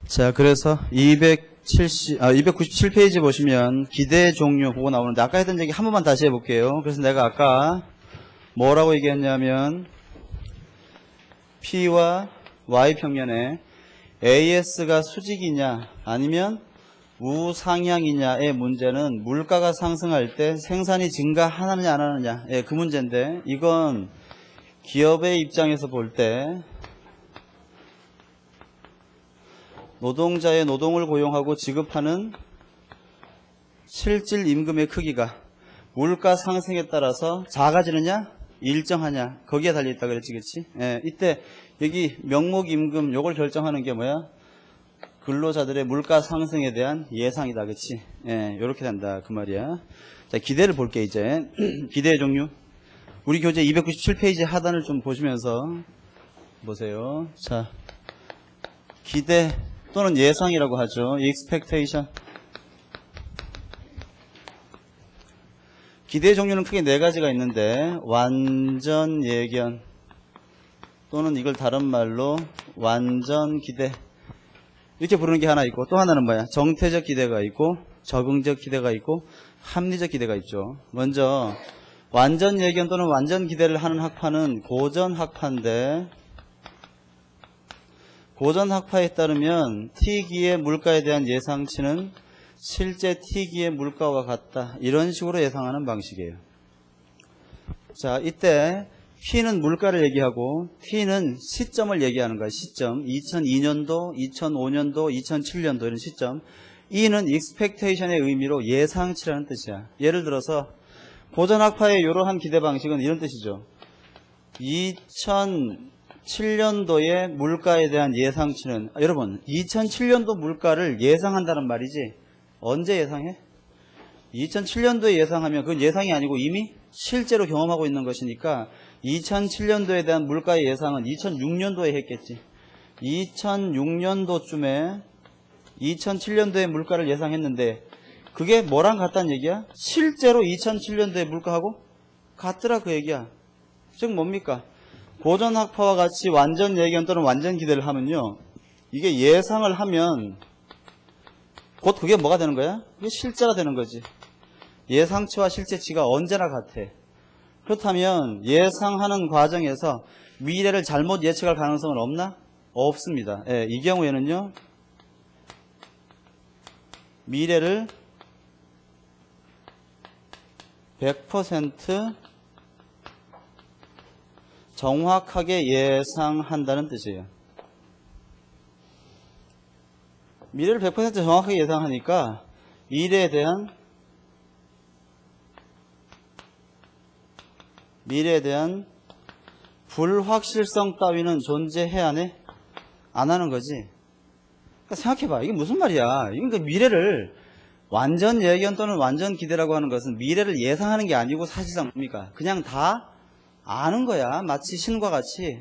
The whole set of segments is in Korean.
자, 그래서 297페이지 보시면 기대 종류 그거 나오는데 아까 했던 얘기 한 번만 다시 해볼게요. 그래서 내가 아까 뭐라고 얘기했냐면 P와 Y 평면에 AS가 수직이냐 아니면 우상향이냐의 문제는 물가가 상승할 때 생산이 증가하느냐 안 하느냐 그 문제인데 이건 기업의 입장에서 볼 때 노동자의 노동을 고용하고 지급하는 실질 임금의 크기가 물가 상승에 따라서 작아지느냐 일정하냐 거기에 달려있다 그랬지 그치? 이때 여기 명목 임금 요걸 결정하는 게 뭐야? 근로자들의 물가 상승에 대한 예상이다 그치? 요렇게 된다 그 말이야. 자, 기대를 볼게 이제. 기대의 종류 우리 교재 297페이지 하단을 좀 보시면서 보세요. 자, 기대 또는 예상이라고 하죠. expectation. 기대의 종류는 크게 네 가지가 있는데 완전 예견 또는 이걸 다른 말로 완전 기대 이렇게 부르는 게 하나 있고 또 하나는 뭐야? 정태적 기대가 있고 적응적 기대가 있고 합리적 기대가 있죠. 먼저 완전 예견 또는 완전 기대를 하는 학파는 고전 학파인데 고전 학파에 따르면 T기의 물가에 대한 예상치는 실제 T기의 물가와 같다. 이런 식으로 예상하는 방식이에요. 자, 이때 P는 물가를 얘기하고 T는 시점을 얘기하는 거야. 시점. 2002년도, 2005년도, 2007년도 이런 시점. E는 expectation의 의미로 예상치라는 뜻이야. 예를 들어서 고전 학파의 이러한 기대 방식은 이런 뜻이죠. 2007년도의 물가에 대한 예상치는 여러분 2007년도 물가를 예상한다는 말이지 언제 예상해? 2007년도에 예상하면 그건 예상이 아니고 이미 실제로 경험하고 있는 것이니까 2007년도에 대한 물가의 예상은 2006년도에 했겠지. 2006년도쯤에 2007년도의 물가를 예상했는데 그게 뭐랑 같다는 얘기야? 실제로 2007년도의 물가하고 같더라 그 얘기야. 즉 뭡니까? 고전 학파와 같이 완전 예견 또는 완전 기대를 하면요. 이게 예상을 하면 곧 그게 뭐가 되는 거야? 그게 실제가 되는 거지. 예상치와 실제치가 언제나 같아. 그렇다면 예상하는 과정에서 미래를 잘못 예측할 가능성은 없나? 없습니다. 이 경우에는요. 미래를 100% 정확하게 예상한다는 뜻이에요. 미래를 100% 정확하게 예상하니까 미래에 대한 불확실성 따위는 존재해야 하네? 안 하는 거지. 그러니까 생각해봐. 이게 무슨 말이야. 이건 그 미래를 완전 예견 또는 완전 기대라고 하는 것은 미래를 예상하는 게 아니고 사실상 뭡니까? 그냥 다 아는 거야. 마치 신과 같이.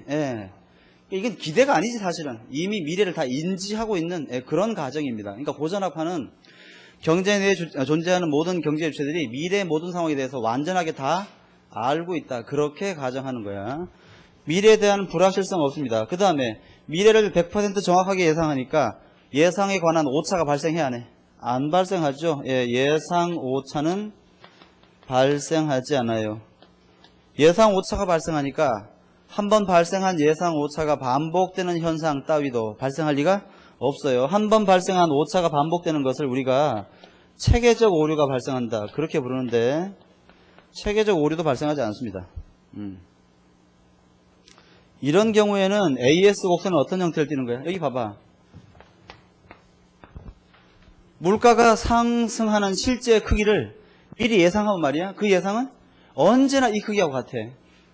이건 기대가 아니지 사실은. 이미 미래를 다 인지하고 있는 그런 과정입니다. 그러니까 고전학파는 경제 내에 존재하는 모든 경제 주체들이 미래의 모든 상황에 대해서 완전하게 다 알고 있다. 그렇게 가정하는 거야. 미래에 대한 불확실성 없습니다. 그 다음에 미래를 100% 정확하게 예상하니까 예상에 관한 오차가 발생해야 하네. 안 발생하죠. 예상 오차는 발생하지 않아요. 예상 오차가 발생하니까 한번 발생한 예상 오차가 반복되는 현상 따위도 발생할 리가 없어요. 한번 발생한 오차가 반복되는 것을 우리가 체계적 오류가 발생한다. 그렇게 부르는데 체계적 오류도 발생하지 않습니다. 이런 경우에는 AS 곡선은 어떤 형태를 띠는 거야? 여기 봐봐. 물가가 상승하는 실제 크기를 미리 예상하면 말이야. 그 예상은 언제나 이 크기하고 같아.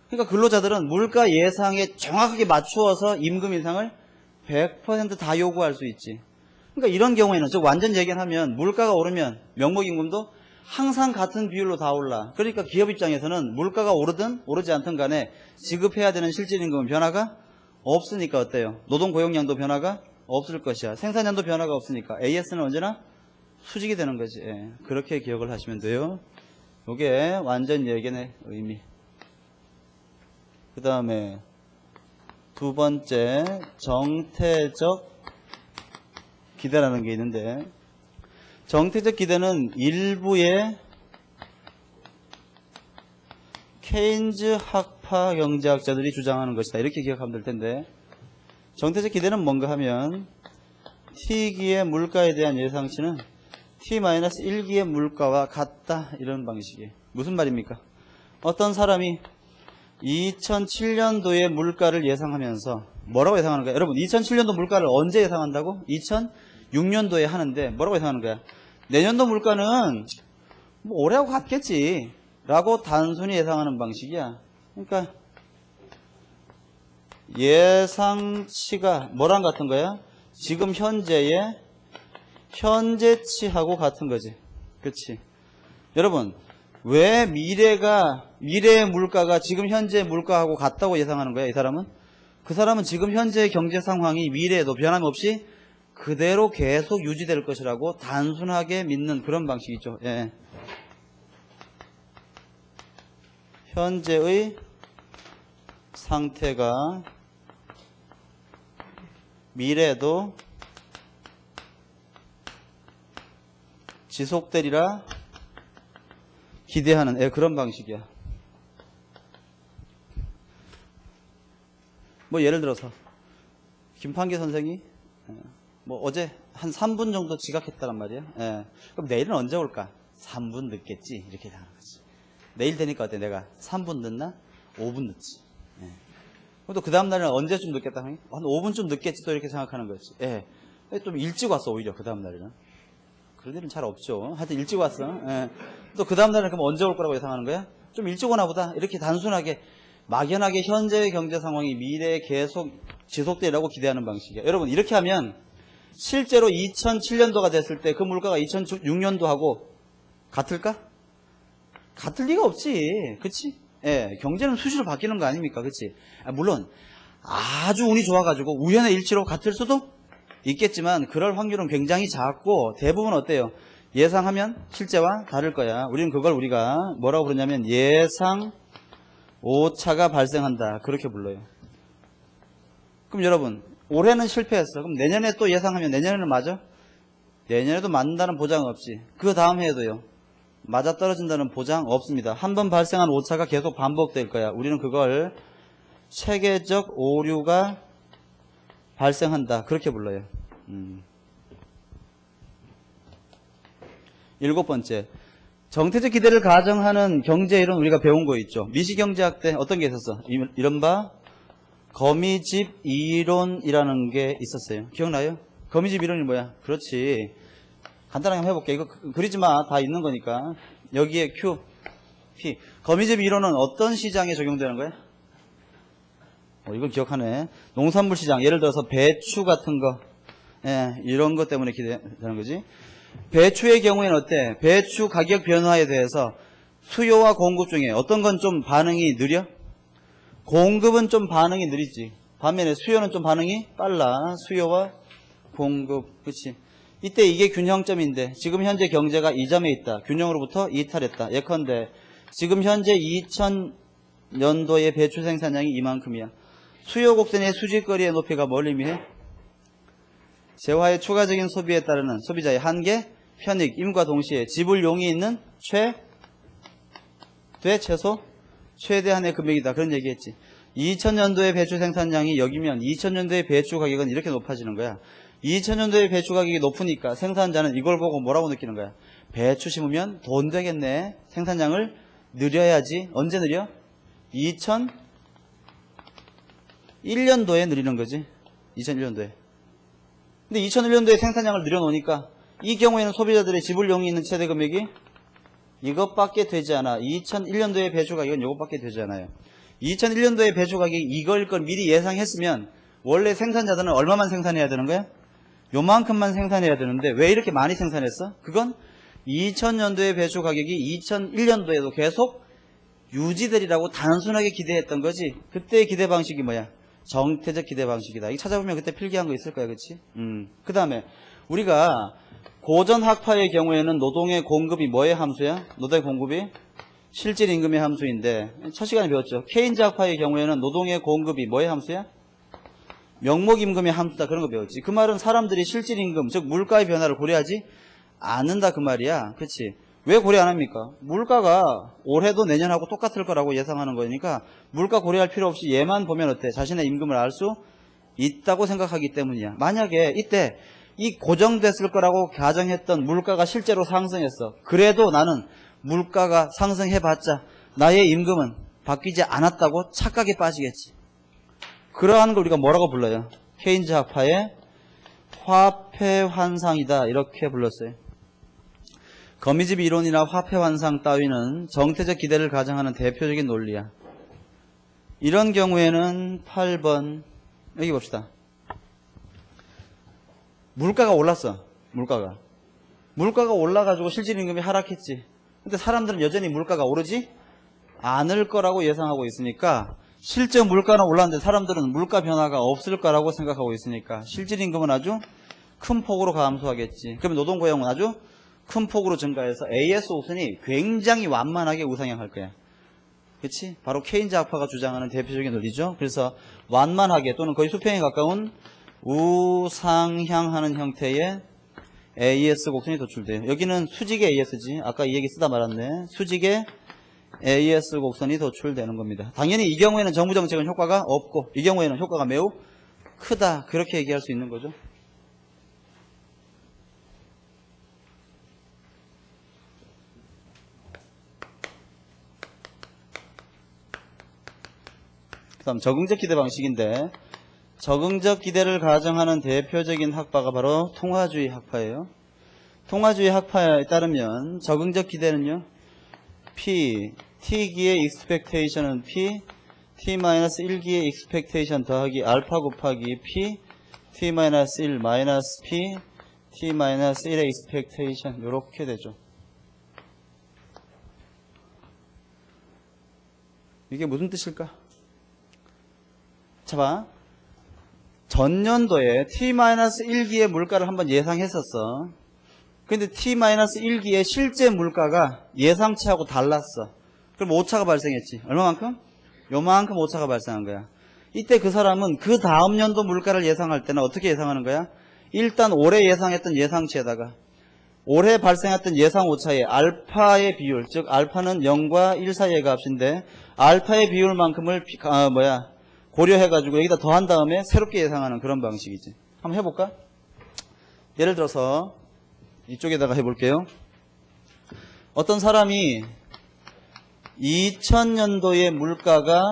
그러니까 근로자들은 물가 예상에 정확하게 맞추어서 임금 인상을 100% 다 요구할 수 있지. 그러니까 이런 경우에는 즉 완전 예견하면 물가가 오르면 명목임금도 항상 같은 비율로 다 올라. 그러니까 기업 입장에서는 물가가 오르든 오르지 않든 간에 지급해야 되는 실질임금은 변화가 없으니까 어때요? 노동고용량도 변화가 없을 것이야. 생산량도 변화가 없으니까 AS는 언제나 수직이 되는 거지. 그렇게 기억을 하시면 돼요. 이게 완전 예견의 의미. 그 다음에 두 번째 정태적 기대라는 게 있는데, 정태적 기대는 일부의 케인즈 학파 경제학자들이 주장하는 것이다. 이렇게 기억하면 될 텐데, 정태적 기대는 뭔가 하면 T기의 물가에 대한 예상치는 T-1기의 물가와 같다. 이런 방식이에요. 무슨 말입니까? 어떤 사람이 2007년도의 물가를 예상하면서 뭐라고 예상하는 거야? 여러분 2007년도 물가를 언제 예상한다고? 2006년도에 하는데 뭐라고 예상하는 거야? 내년도 물가는 뭐 올해하고 같겠지 라고 단순히 예상하는 방식이야. 그러니까 예상치가 뭐랑 같은 거야? 지금 현재의 현재치하고 같은 거지. 그렇지? 여러분 왜 미래의 물가가 지금 현재의 물가하고 같다고 예상하는 거야? 이 사람은? 그 사람은 지금 현재의 경제 상황이 미래에도 변함없이 그대로 계속 유지될 것이라고 단순하게 믿는 그런 방식이죠. 예. 현재의 상태가 미래에도 지속되리라 기대하는 그런 방식이야. 뭐 예를 들어서 김판기 선생이 뭐 어제 한 3분 정도 지각했다란 말이야. 그럼 내일은 언제 올까? 3분 늦겠지. 이렇게 생각하는 거지. 내일 되니까 어때? 내가 3분 늦나? 5분 늦지. 또 그 다음 날은 언제쯤 늦겠다? 한 5분쯤 늦겠지. 또 이렇게 생각하는 거지. 좀 일찍 왔어 오히려 그 다음 날에는. 그런 일은 잘 없죠. 하여튼 일찍 왔어. 또 그 다음 날은 그럼 언제 올 거라고 예상하는 거야? 좀 일찍 오나 보다. 이렇게 단순하게 막연하게 현재의 경제 상황이 미래에 계속 지속되리라고 기대하는 방식이야. 여러분 이렇게 하면 실제로 2007년도가 됐을 때 그 물가가 2006년도하고 같을까? 같을 리가 없지. 그치? 경제는 수시로 바뀌는 거 아닙니까? 그치? 물론 아주 운이 좋아가지고 우연의 일치로 같을 수도 있겠지만 그럴 확률은 굉장히 작고 대부분 어때요? 예상하면 실제와 다를 거야. 우리는 그걸 우리가 뭐라고 부르냐면 예상 오차가 발생한다. 그렇게 불러요. 그럼 여러분 올해는 실패했어. 그럼 내년에 또 예상하면 내년에는 맞아? 내년에도 맞는다는 보장은 없지. 그 다음 해에도요. 맞아떨어진다는 보장 없습니다. 한 번 발생한 오차가 계속 반복될 거야. 우리는 그걸 체계적 오류가 발생한다. 그렇게 불러요. 7번째. 정태적 기대를 가정하는 경제 이론 우리가 배운 거 있죠. 미시경제학 때 어떤 게 있었어? 이른바 거미집 이론이라는 게 있었어요. 기억나요? 거미집 이론이 뭐야? 그렇지. 간단하게 한번 해볼게. 이거 그리지 마. 다 있는 거니까. 여기에 Q, P. 거미집 이론은 어떤 시장에 적용되는 거야? 이건 기억하네. 농산물 시장. 예를 들어서 배추 같은 거. 이런 것 때문에 기대되는 거지. 배추의 경우에는 어때? 배추 가격 변화에 대해서 수요와 공급 중에 어떤 건 좀 반응이 느려? 공급은 좀 반응이 느리지. 반면에 수요는 좀 반응이 빨라. 수요와 공급. 그렇지. 이때 이게 균형점인데 지금 현재 경제가 이 점에 있다. 균형으로부터 이탈했다. 예컨대 지금 현재 2000년도의 배추 생산량이 이만큼이야. 수요 곡선의 수직거리의 높이가 뭘 의미해? 재화의 추가적인 소비에 따르는 소비자의 한계, 편익, 임과 동시에 지불용이 있는 최소, 최대한의 금액이다. 그런 얘기했지. 2000년도의 배추 생산량이 여기면 2000년도의 배추 가격은 이렇게 높아지는 거야. 2000년도의 배추 가격이 높으니까 생산자는 이걸 보고 뭐라고 느끼는 거야? 배추 심으면 돈 되겠네. 생산량을 늘려야지. 언제 늘려? 2001년도에 늘리는 거지. 2001년도에. 근데 2001년도에 생산량을 늘려놓으니까 이 경우에는 소비자들의 지불용이 있는 최대 금액이 이것밖에 되지 않아. 2001년도의 배추 가격은 이것밖에 되지 않아요. 2001년도의 배추 가격이 이걸 걸 미리 예상했으면 원래 생산자들은 얼마만 생산해야 되는 거야? 요만큼만 생산해야 되는데 왜 이렇게 많이 생산했어? 그건 2000년도의 배추 가격이 2001년도에도 계속 유지되리라고 단순하게 기대했던 거지. 그때의 기대 방식이 뭐야? 정태적 기대 방식이다. 이거 찾아보면 그때 필기한 거 있을 거야. 그렇지? 그 다음에 우리가 고전 학파의 경우에는 노동의 공급이 뭐의 함수야? 노동의 공급이 실질 임금의 함수인데 첫 시간에 배웠죠. 케인즈 학파의 경우에는 노동의 공급이 뭐의 함수야? 명목임금의 함수다 그런 거 배웠지. 그 말은 사람들이 실질임금 즉 물가의 변화를 고려하지 않는다 그 말이야. 그치? 왜 고려 안 합니까? 물가가 올해도 내년하고 똑같을 거라고 예상하는 거니까 물가 고려할 필요 없이 얘만 보면 어때? 자신의 임금을 알 수 있다고 생각하기 때문이야. 만약에 이때 이 고정됐을 거라고 가정했던 물가가 실제로 상승했어. 그래도 나는 물가가 상승해봤자 나의 임금은 바뀌지 않았다고 착각에 빠지겠지. 그러한 걸 우리가 뭐라고 불러요? 케인즈 학파의 화폐 환상이다 이렇게 불렀어요. 거미집 이론이나 화폐 환상 따위는 정태적 기대를 가정하는 대표적인 논리야. 이런 경우에는 8번 여기 봅시다. 물가가 올랐어. 물가가 올라가지고 실질임금이 하락했지. 근데 사람들은 여전히 물가가 오르지 않을 거라고 예상하고 있으니까 실제 물가는 올랐는데 사람들은 물가 변화가 없을 거라고 생각하고 있으니까 실질임금은 아주 큰 폭으로 감소하겠지. 그러면 노동고용은 아주 큰 폭으로 증가해서 AS 옥선이 굉장히 완만하게 우상향할 거야. 그렇지? 바로 케인즈 학파가 주장하는 대표적인 논리죠. 그래서 완만하게 또는 거의 수평에 가까운 우상향하는 형태의 AS 곡선이 도출돼요. 여기는 수직의 AS지. 아까 이 얘기 쓰다 말았네. 수직의 AS 곡선이 도출되는 겁니다. 당연히 이 경우에는 정부 정책은 효과가 없고 이 경우에는 효과가 매우 크다. 그렇게 얘기할 수 있는 거죠. 그 다음 적응적 기대 방식인데 적응적 기대를 가정하는 대표적인 학파가 바로 통화주의 학파예요. 통화주의 학파에 따르면 적응적 기대는요. P, T기의 expectation은 P, T-1기의 expectation 더하기 알파 곱하기 P, T-1 마이너스 P, T-1의 expectation 이렇게 되죠. 이게 무슨 뜻일까? 자 봐. 전년도에 T-1기의 물가를 한번 예상했었어. 근데 T-1기의 실제 물가가 예상치하고 달랐어. 그럼 오차가 발생했지. 얼마만큼? 요만큼 오차가 발생한 거야. 이때 그 사람은 그 다음 연도 물가를 예상할 때는 어떻게 예상하는 거야? 일단 올해 예상했던 예상치에다가 올해 발생했던 예상 오차의 알파의 비율, 즉 알파는 0과 1 사이의 값인데 알파의 비율만큼을 고려해가지고 여기다 더한 다음에 새롭게 예상하는 그런 방식이지. 한번 해볼까? 예를 들어서 이쪽에다가 해볼게요. 어떤 사람이 2000년도의 물가가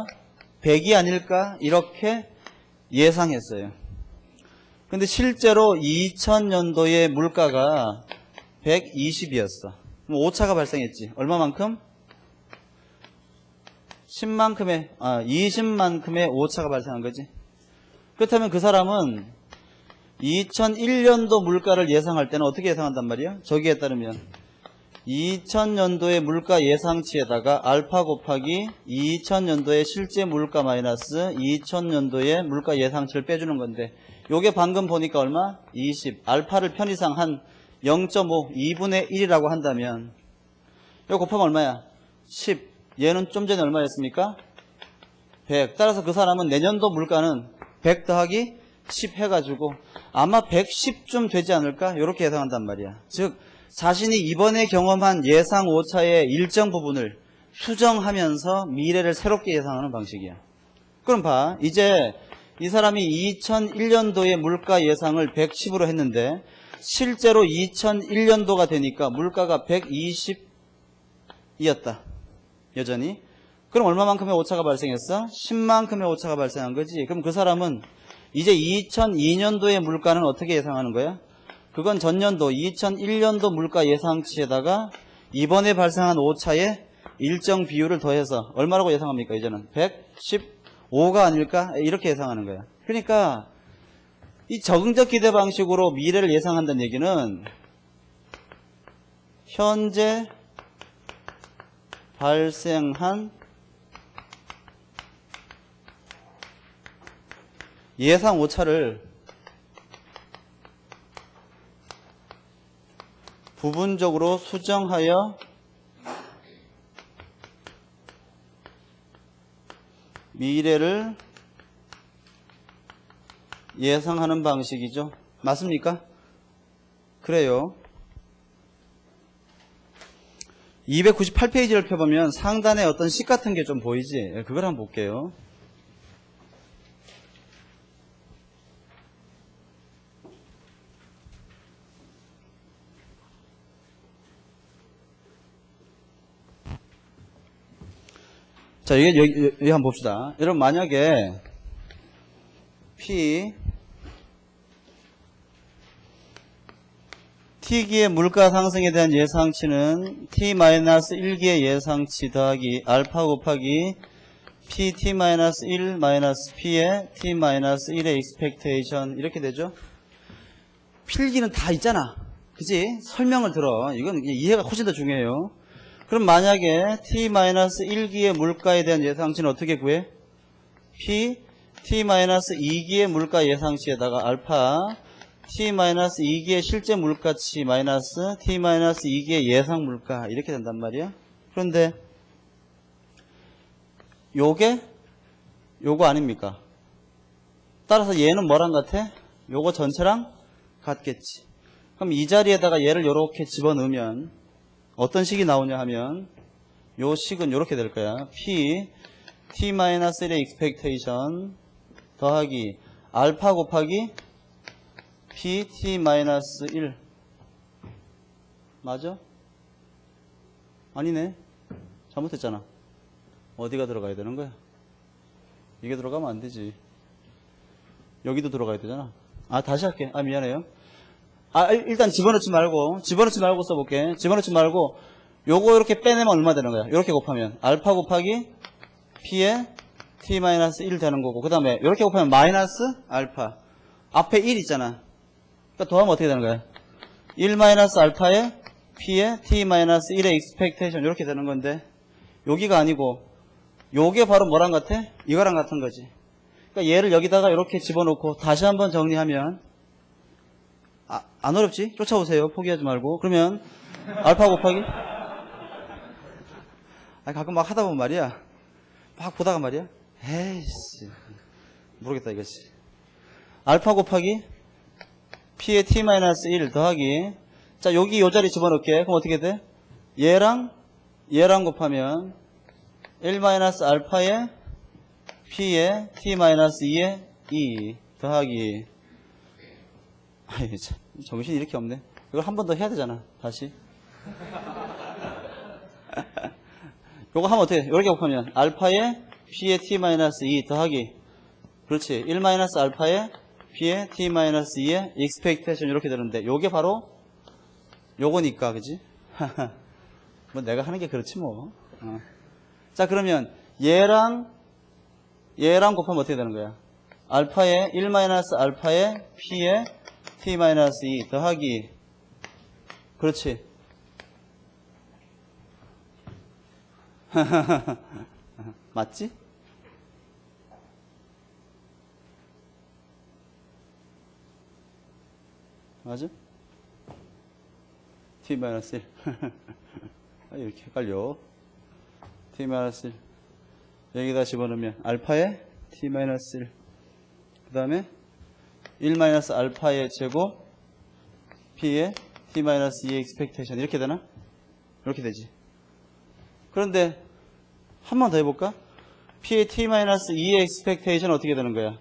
100이 아닐까? 이렇게 예상했어요. 근데 실제로 2000년도의 물가가 120이었어. 그럼 오차가 발생했지. 얼마만큼? 20만큼의 오차가 발생한 거지. 그렇다면 그 사람은 2001년도 물가를 예상할 때는 어떻게 예상한단 말이야? 저기에 따르면 2000년도의 물가 예상치에다가 알파 곱하기 2000년도의 실제 물가 마이너스 2000년도의 물가 예상치를 빼주는 건데 요게 방금 보니까 얼마? 20. 알파를 편의상 한 0.5, 2분의 1이라고 한다면 이거 곱하면 얼마야? 10. 얘는 좀 전에 얼마였습니까? 100. 따라서 그 사람은 내년도 물가는 100 더하기 10 해가지고 아마 110쯤 되지 않을까? 이렇게 예상한단 말이야. 즉 자신이 이번에 경험한 예상 오차의 일정 부분을 수정하면서 미래를 새롭게 예상하는 방식이야. 그럼 봐. 이제 이 사람이 2001년도의 물가 예상을 110으로 했는데 실제로 2001년도가 되니까 물가가 120이었다. 여전히. 그럼 얼마만큼의 오차가 발생했어? 10만큼의 오차가 발생한 거지. 그럼 그 사람은 이제 2002년도의 물가는 어떻게 예상하는 거야? 그건 전년도 2001년도 물가 예상치에다가 이번에 발생한 오차의 일정 비율을 더해서 얼마라고 예상합니까? 이제는 115가 아닐까? 이렇게 예상하는 거야. 그러니까 이 적응적 기대 방식으로 미래를 예상한다는 얘기는 현재 발생한 예상 오차를 부분적으로 수정하여 미래를 예상하는 방식이죠. 맞습니까? 그래요. 298페이지를 펴보면 상단에 어떤 식 같은 게 좀 보이지? 그걸 한번 볼게요. 자, 여기 한번 봅시다. 여러분, 만약에 P T기의 물가 상승에 대한 예상치는 T-1기의 예상치 더하기 알파 곱하기 PT-1 P의 T-1의 expectation 이렇게 되죠. 필기는 다 있잖아. 그치? 설명을 들어. 이건 이해가 훨씬 더 중요해요. 그럼 만약에 T-1기의 물가에 대한 예상치는 어떻게 구해? P T-2기의 물가 예상치에다가 알파 T-2기의 실제 물가치 마이너스 T-2기의 예상 물가 이렇게 된단 말이야. 그런데 요거 아닙니까? 따라서 얘는 뭐랑 같아? 요거 전체랑 같겠지. 그럼 이 자리에다가 얘를 요렇게 집어넣으면 어떤 식이 나오냐 하면 요 식은 요렇게 될 거야. P T-1의 expectation 더하기 알파 곱하기 P T-1 맞아? 아니네. 잘못했잖아. 어디가 들어가야 되는 거야? 이게 들어가면 안 되지. 여기도 들어가야 되잖아. 다시 할게. 미안해요. 일단 집어넣지 말고 써볼게. 집어넣지 말고 요거 이렇게 빼내면 얼마 되는 거야? 이렇게 곱하면 알파 곱하기 P에 T-1 되는 거고, 그 다음에 이렇게 곱하면 마이너스 알파 앞에 1 있잖아. 그러니까 더하면 어떻게 되는 거야? 1 마이너스 알파에 P에 T-1의 expectation 이렇게 되는 건데 여기가 아니고 요게 바로 뭐랑 같아? 이거랑 같은 거지. 그러니까 얘를 여기다가 이렇게 집어넣고 다시 한번 정리하면 안 어렵지? 쫓아오세요. 포기하지 말고. 그러면 알파 곱하기 가끔 막 하다 보면 말이야. 막 보다가 말이야. 에이씨 모르겠다 이거지. 알파 곱하기 P의 T-1 더하기 자 여기 요 자리 집어넣을게. 그럼 어떻게 돼? 얘랑 곱하면 1 마이너스 알파에 P의 T-2의 2 더하기 정신이 이렇게 없네. 이걸 한 번 더 해야 되잖아. 다시 요거 하면 어떻게 돼? 이렇게 곱하면 알파에 P의 T-2 더하기 그렇지 1 마이너스 알파에 P의 T-2의 expectation 이렇게 되는데 요게 바로 요거니까 그지? 뭐 내가 하는 게 그렇지 뭐. 자 그러면 얘랑 곱하면 어떻게 되는 거야? 알파에 1 마이너스 알파에 P의 T-2 더하기 그렇지 맞지? 맞아? T-1 이렇게 헷갈려. T-1 여기다 집어넣으면 알파에 T-1 그 다음에 1 마이너스 알파의 제곱 P의 T-2의 expectation 이렇게 되나? 이렇게 되지. 그런데 한 번 더 해볼까? P의 T-2의 expectation 어떻게 되는 거야?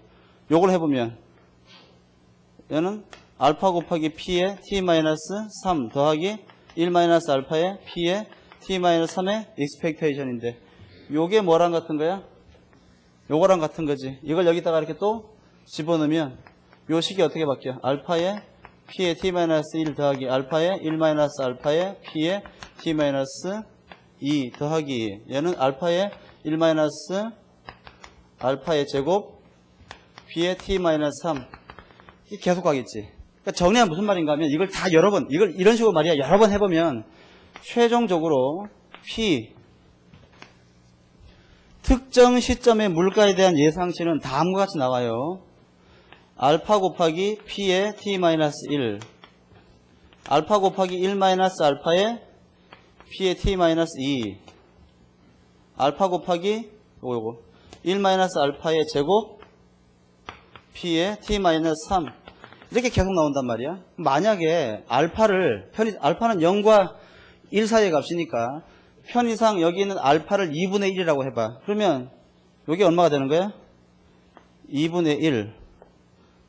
요걸 해보면 얘는 알파 곱하기 P의 T-3 더하기 1 마이너스 알파의 P의 T-3의 expectation인데 요게 뭐랑 같은 거야? 요거랑 같은 거지. 이걸 여기다가 이렇게 또 집어넣으면 요 식이 어떻게 바뀌어? 알파의 P의 T-1 더하기 알파의 1 마이너스 알파의 P의 T-2 더하기 얘는 알파의 1 마이너스 알파의 제곱 P의 T-3 이게 계속 가겠지. 그러니까 정리하면 무슨 말인가 하면 이걸 다 여러 번 이걸 이런 식으로 말이야 여러 번 해보면 최종적으로 P 특정 시점의 물가에 대한 예상치는 다음과 같이 나와요. 알파 곱하기 P의 T-1 알파 곱하기 1 마이너스 알파의 P의 T-2 알파 곱하기 요거 1 마이너스 알파의 제곱 P에 T-3 이렇게 계속 나온단 말이야. 만약에 알파는 0과 1 사이의 값이니까 편의상 여기 있는 알파를 2분의 1이라고 해봐. 그러면 여기 얼마가 되는 거야? 2분의 1.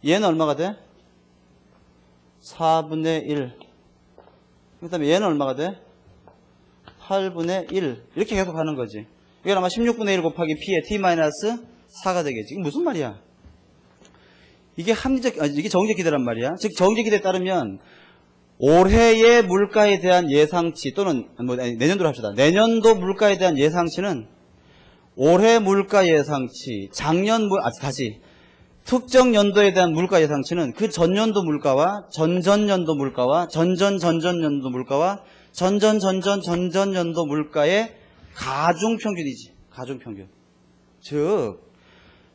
얘는 얼마가 돼? 4분의 1. 그 다음에 얘는 얼마가 돼? 8분의 1. 이렇게 계속 가는 거지. 이건 아마 16분의 1 곱하기 P의 T-4가 되겠지. 이게 무슨 말이야? 이게 이게 정의적 기대란 말이야. 즉, 정의적 기대에 따르면 올해의 물가에 대한 예상치 또는 내년도로 합시다. 내년도 물가에 대한 예상치는 올해 물가 예상치, 특정 연도에 대한 물가 예상치는 그 전년도 물가와 전전년도 물가와 전전전전년도 물가와 전전전전전전년도 물가의 가중평균이지. 가중평균. 즉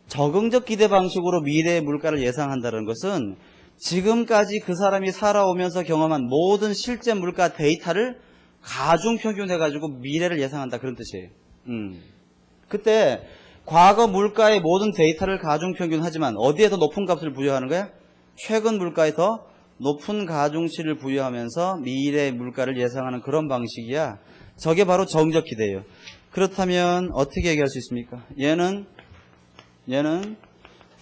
적응적 기대 방식으로 미래의 물가를 예상한다는 것은 지금까지 그 사람이 살아오면서 경험한 모든 실제 물가 데이터를 가중평균해가지고 미래를 예상한다. 그런 뜻이에요. 그때 과거 물가의 모든 데이터를 가중평균하지만 어디에 더 높은 값을 부여하는 거야? 최근 물가에 더 높은 가중치를 부여하면서 미래의 물가를 예상하는 그런 방식이야. 저게 바로 정의적 기대예요. 그렇다면 어떻게 얘기할 수 있습니까? 얘는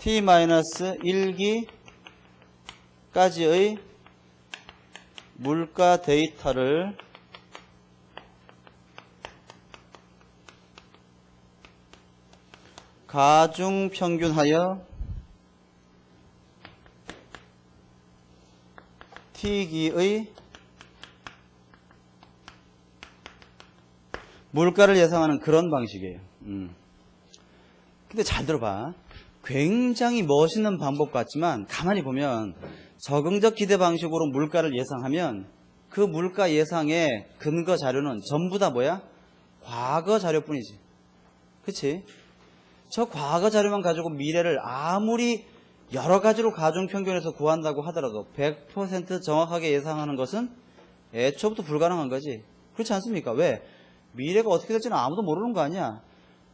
T-1기까지의 물가 데이터를 가중평균하여 T기의 물가를 예상하는 그런 방식이에요. 근데 잘 들어봐. 굉장히 멋있는 방법 같지만 가만히 보면 적응적 기대 방식으로 물가를 예상하면 그 물가 예상의 근거 자료는 전부 다 뭐야? 과거 자료뿐이지. 그치? 저 과거 자료만 가지고 미래를 아무리 여러 가지로 가중평균해서 구한다고 하더라도 100% 정확하게 예상하는 것은 애초부터 불가능한 거지. 그렇지 않습니까? 왜? 미래가 어떻게 될지는 아무도 모르는 거 아니야.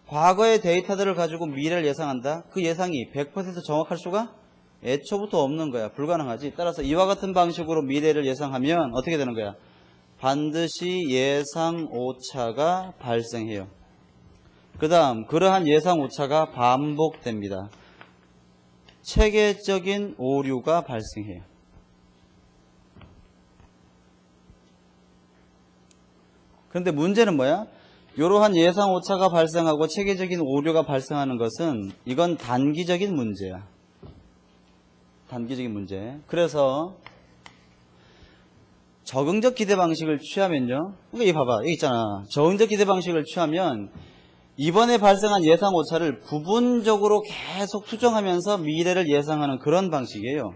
과거의 데이터들을 가지고 미래를 예상한다? 그 예상이 100% 정확할 수가 애초부터 없는 거야. 불가능하지. 따라서 이와 같은 방식으로 미래를 예상하면 어떻게 되는 거야? 반드시 예상 오차가 발생해요. 그 다음 그러한 예상 오차가 반복됩니다. 체계적인 오류가 발생해요. 그런데 문제는 뭐야? 이러한 예상 오차가 발생하고 체계적인 오류가 발생하는 것은 이건 단기적인 문제야. 단기적인 문제. 그래서 적응적 기대 방식을 취하면요. 이거 봐봐. 여기 있잖아. 적응적 기대 방식을 취하면 이번에 발생한 예상 오차를 부분적으로 계속 수정하면서 미래를 예상하는 그런 방식이에요.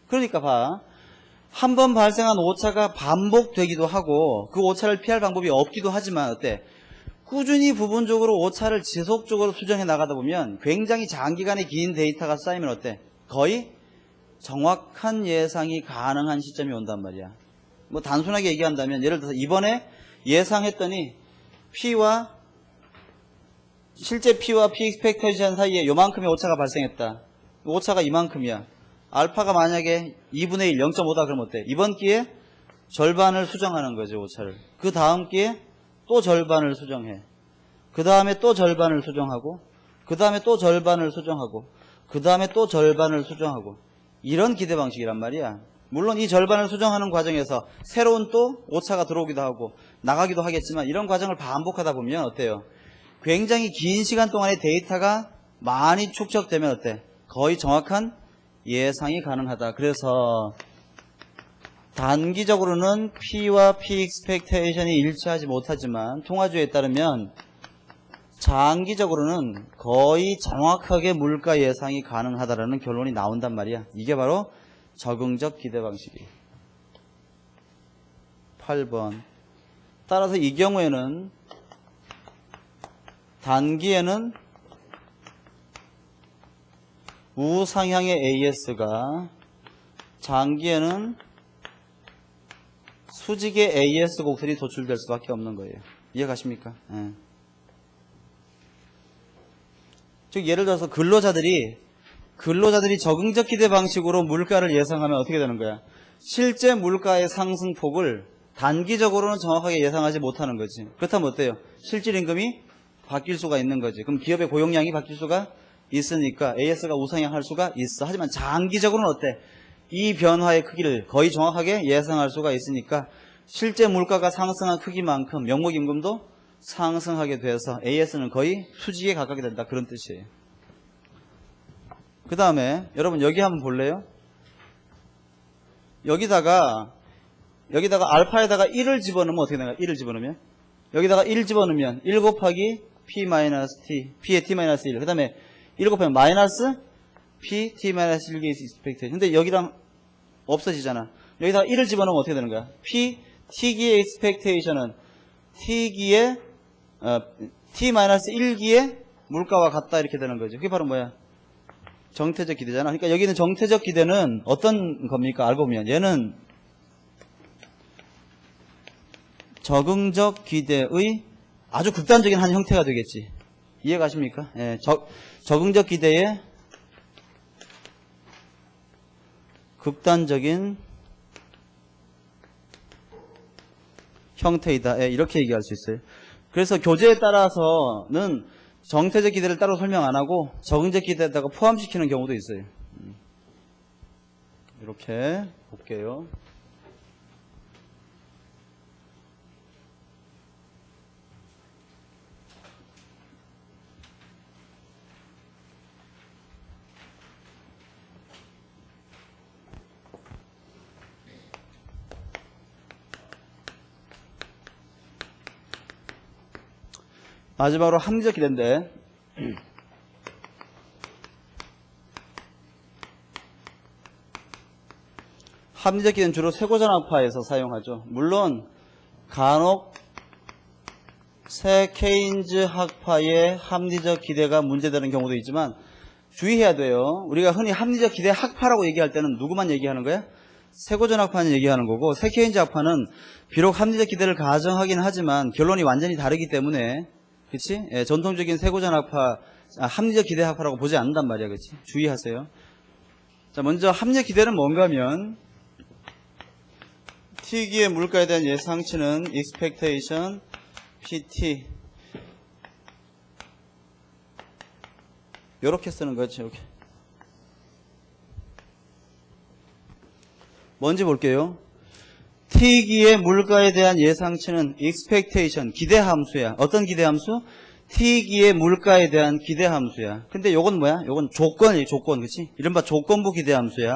그러니까 봐. 한 번 발생한 오차가 반복되기도 하고 그 오차를 피할 방법이 없기도 하지만 어때? 꾸준히 부분적으로 오차를 지속적으로 수정해 나가다 보면 굉장히 장기간의 긴 데이터가 쌓이면 어때? 거의 정확한 예상이 가능한 시점이 온단 말이야. 뭐 단순하게 얘기한다면 예를 들어서 이번에 예상했더니 실제 P와 P 익스펙테이션 사이에 요만큼의 오차가 발생했다. 오차가 이만큼이야. 알파가 만약에 2분의 1, 0.5다 그러면 어때? 이번 기회에 절반을 수정하는 거죠, 오차를. 그 다음 기회에 또 절반을 수정해. 그 다음에 또 절반을 수정하고, 그 다음에 또 절반을 수정하고, 그 다음에 또 절반을 수정하고, 이런 기대 방식이란 말이야. 물론 이 절반을 수정하는 과정에서 새로운 또 오차가 들어오기도 하고 나가기도 하겠지만 이런 과정을 반복하다 보면 어때요? 굉장히 긴 시간 동안의 데이터가 많이 축적되면 어때? 거의 정확한 예상이 가능하다. 그래서 단기적으로는 P와 P 익스펙테이션이 일치하지 못하지만 통화주의에 따르면 장기적으로는 거의 정확하게 물가 예상이 가능하다라는 결론이 나온단 말이야. 이게 바로 적응적 기대 방식이에요. 8번. 따라서 이 경우에는 단기에는 우상향의 AS가 장기에는 수직의 AS 곡선이 도출될 수밖에 없는 거예요. 이해가십니까? 즉 예를 들어서 근로자들이 근로자들이 적응적 기대 방식으로 물가를 예상하면 어떻게 되는 거야? 실제 물가의 상승폭을 단기적으로는 정확하게 예상하지 못하는 거지. 그렇다면 어때요? 실질 임금이 바뀔 수가 있는 거지. 그럼 기업의 고용량이 바뀔 수가 있으니까 AS가 우상향할 수가 있어. 하지만 장기적으로는 어때? 이 변화의 크기를 거의 정확하게 예상할 수가 있으니까 실제 물가가 상승한 크기만큼 명목임금도 상승하게 돼서 AS는 거의 수직에 가깝게 된다. 그런 뜻이에요. 그 다음에 여러분 여기 한번 볼래요? 여기다가 알파에다가 1을 집어넣으면 어떻게 되나요? 1을 집어넣으면 여기다가 1 집어넣으면 1 곱하기 P-T, P의 T-1. 그 다음에 1 곱하면 마이너스 P, T-1의 익스펙테이션. 근데 여기랑 없어지잖아. 여기다가 1을 집어넣으면 어떻게 되는 거야? P, T기의 익스펙테이션은 T기의 T-1기의 물가와 같다 이렇게 되는 거죠. 그게 바로 뭐야? 정태적 기대잖아. 그러니까 여기는 정태적 기대는 어떤 겁니까? 알고 보면 얘는 적응적 기대의 아주 극단적인 한 형태가 되겠지. 이해가십니까? 예, 적응적 기대의 극단적인 형태이다. 예, 이렇게 얘기할 수 있어요. 그래서 교재에 따라서는 정태적 기대를 따로 설명 안 하고 적응적 기대에다가 포함시키는 경우도 있어요. 이렇게 볼게요. 마지막으로 합리적 기대인데 합리적 기대는 주로 쇠고전학파에서 사용하죠. 물론 간혹 새 케인즈 학파의 합리적 기대가 문제되는 경우도 있지만 주의해야 돼요. 우리가 흔히 합리적 기대 학파라고 얘기할 때는 누구만 얘기하는 거야? 쇠고전 학파는 얘기하는 거고 새 케인즈 학파는 비록 합리적 기대를 가정하긴 하지만 결론이 완전히 다르기 때문에 그치? 예, 전통적인 쇠고전 학파, 합리적 기대 학파라고 보지 않는단 말이야. 그치? 주의하세요. 자, 먼저 합리적 기대는 뭔가 하면 T기의 물가에 대한 예상치는 expectation PT 요렇게 쓰는 거지. 이렇게. 뭔지 볼게요. T기의 물가에 대한 예상치는 expectation, 기대함수야. 어떤 기대함수? T기의 물가에 대한 기대함수야. 근데 요건 뭐야? 요건 조건이에요. 조건. 그치? 이른바 조건부 기대함수야.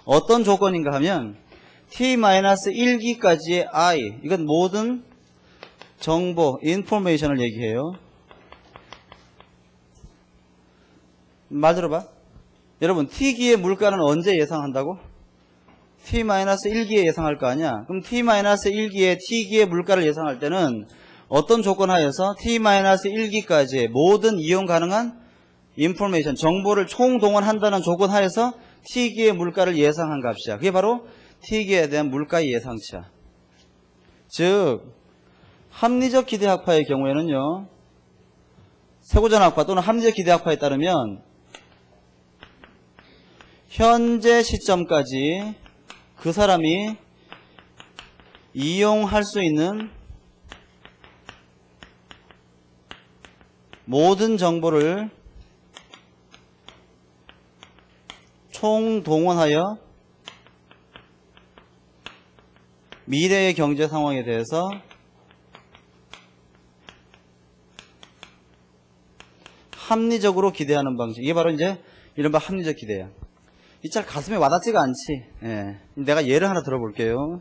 어떤 조건인가 하면 T-1기까지의 I, 이건 모든 정보, 인포메이션을 얘기해요. 말 들어봐. 여러분, T기의 물가는 언제 예상한다고? T-1기에 예상할 거 아니야? 그럼 T-1기에 T기의 물가를 예상할 때는 어떤 조건 하에서 T-1기까지의 모든 이용 가능한 인포메이션, 정보를 총동원한다는 조건 하에서 T기의 물가를 예상한 값이야. 그게 바로 T기에 대한 물가의 예상치야. 즉, 합리적 기대학파의 경우에는요, 쇠고전학파 또는 합리적 기대학파에 따르면 현재 시점까지 그 사람이 이용할 수 있는 모든 정보를 총동원하여 미래의 경제 상황에 대해서 합리적으로 기대하는 방식. 이게 바로 이제 이른바 합리적 기대야. 이 잘 가슴에 와닿지가 않지. 예. 내가 예를 하나 들어볼게요.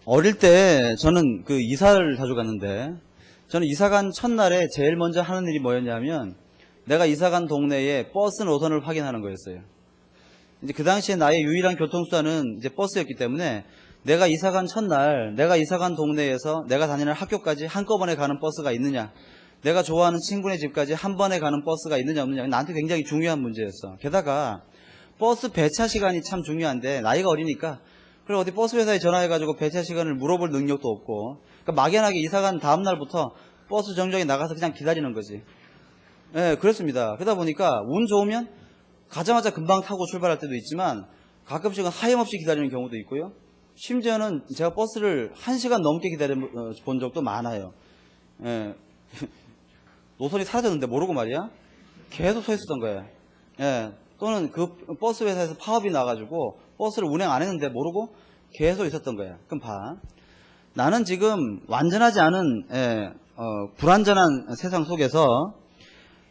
어릴 때 저는 그 이사를 자주 갔는데 저는 이사 간 첫날에 제일 먼저 하는 일이 뭐였냐면 내가 이사 간 동네에 버스 노선을 확인하는 거였어요. 이제 그 당시에 나의 유일한 교통수단은 이제 버스였기 때문에 내가 이사 간 첫날 내가 이사 간 동네에서 내가 다니는 학교까지 한꺼번에 가는 버스가 있느냐, 내가 좋아하는 친구네 집까지 한 번에 가는 버스가 있느냐 없느냐, 나한테 굉장히 중요한 문제였어. 게다가 버스 배차 시간이 참 중요한데 나이가 어리니까 그리고 어디 버스 회사에 전화해가지고 배차 시간을 물어볼 능력도 없고, 그러니까 막연하게 이사 간 다음 날부터 버스 정류장에 나가서 그냥 기다리는 거지. 예, 그렇습니다. 그러다 보니까 운 좋으면 가자마자 금방 타고 출발할 때도 있지만 가끔씩은 하염없이 기다리는 경우도 있고요. 심지어는 제가 버스를 1시간 넘게 기다려 본 적도 많아요. 예. 노선이 사라졌는데 모르고 말이야. 계속 서 있었던 거예요. 예. 또는 그 버스 회사에서 파업이 나가지고 버스를 운행 안 했는데 모르고 계속 있었던 거예요. 그럼 봐. 나는 지금 완전하지 않은 불완전한 세상 속에서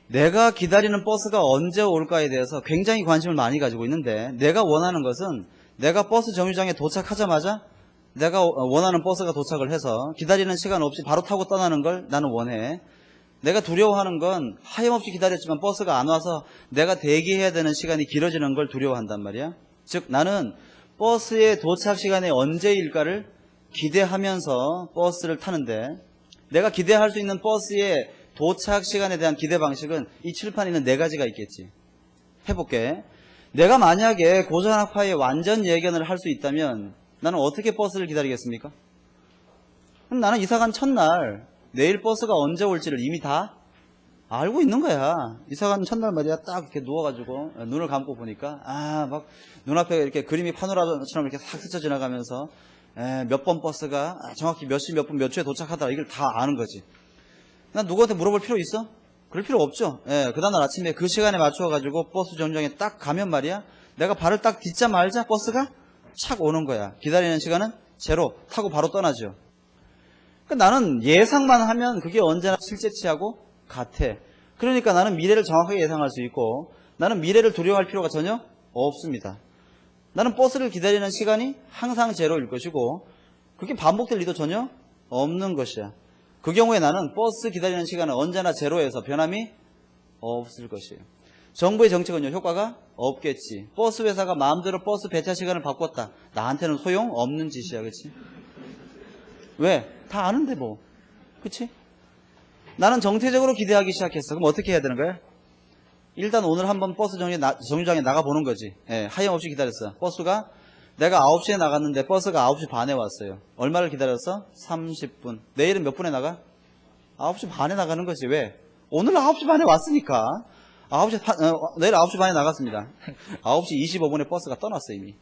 내가 기다리는 버스가 언제 올까에 대해서 굉장히 관심을 많이 가지고 있는데, 내가 원하는 것은 내가 버스 정류장에 도착하자마자 내가 원하는 버스가 도착을 해서 기다리는 시간 없이 바로 타고 떠나는 걸 나는 원해. 내가 두려워하는 건 하염없이 기다렸지만 버스가 안 와서 내가 대기해야 되는 시간이 길어지는 걸 두려워한단 말이야. 즉 나는 버스의 도착 시간이 언제일까를 기대하면서 버스를 타는데, 내가 기대할 수 있는 버스의 도착 시간에 대한 기대 방식은 이 칠판에 있는 4가지가 있겠지. 해볼게. 내가 만약에 고전학파의 완전 예견을 할 수 있다면 나는 어떻게 버스를 기다리겠습니까? 그럼 나는 이사간 첫날 내일 버스가 언제 올지를 이미 다 알고 있는 거야. 이사간 첫날 말이야, 딱 이렇게 누워가지고 눈을 감고 보니까 막 눈앞에 이렇게 그림이 파노라마처럼 이렇게 싹 스쳐 지나가면서 몇 번 버스가 정확히 몇 시 몇 분 몇 초에 도착하더라, 이걸 다 아는 거지. 난 누구한테 물어볼 필요 있어? 그럴 필요 없죠. 그 다음날 아침에 그 시간에 맞춰가지고 버스 정류장에 딱 가면 말이야, 내가 발을 딱 딛자마자 버스가 착 오는 거야. 기다리는 시간은 제로, 타고 바로 떠나죠. 그러니까 나는 예상만 하면 그게 언제나 실제치하고 같아. 그러니까 나는 미래를 정확하게 예상할 수 있고, 나는 미래를 두려워할 필요가 전혀 없습니다. 나는 버스를 기다리는 시간이 항상 제로일 것이고 그게 반복될 리도 전혀 없는 것이야. 그 경우에 나는 버스 기다리는 시간은 언제나 제로에서 변함이 없을 것이에요. 정부의 정책은요, 효과가 없겠지. 버스 회사가 마음대로 버스 배차 시간을 바꿨다. 나한테는 소용없는 짓이야. 그치? 왜? 다 아는데 뭐. 그치? 나는 정체적으로 기대하기 시작했어. 그럼 어떻게 해야 되는 거야? 일단 오늘 한번 버스 정류장에 나가보는 거지. 하염없이 기다렸어. 버스가 내가 9시에 나갔는데 버스가 9시 반에 왔어요. 얼마를 기다렸어? 30분. 내일은 몇 분에 나가? 9시 반에 나가는 거지. 왜? 오늘 9시 반에 왔으니까. 내일 9시 반에 나갔습니다. 9시 25분에 버스가 떠났어 이미.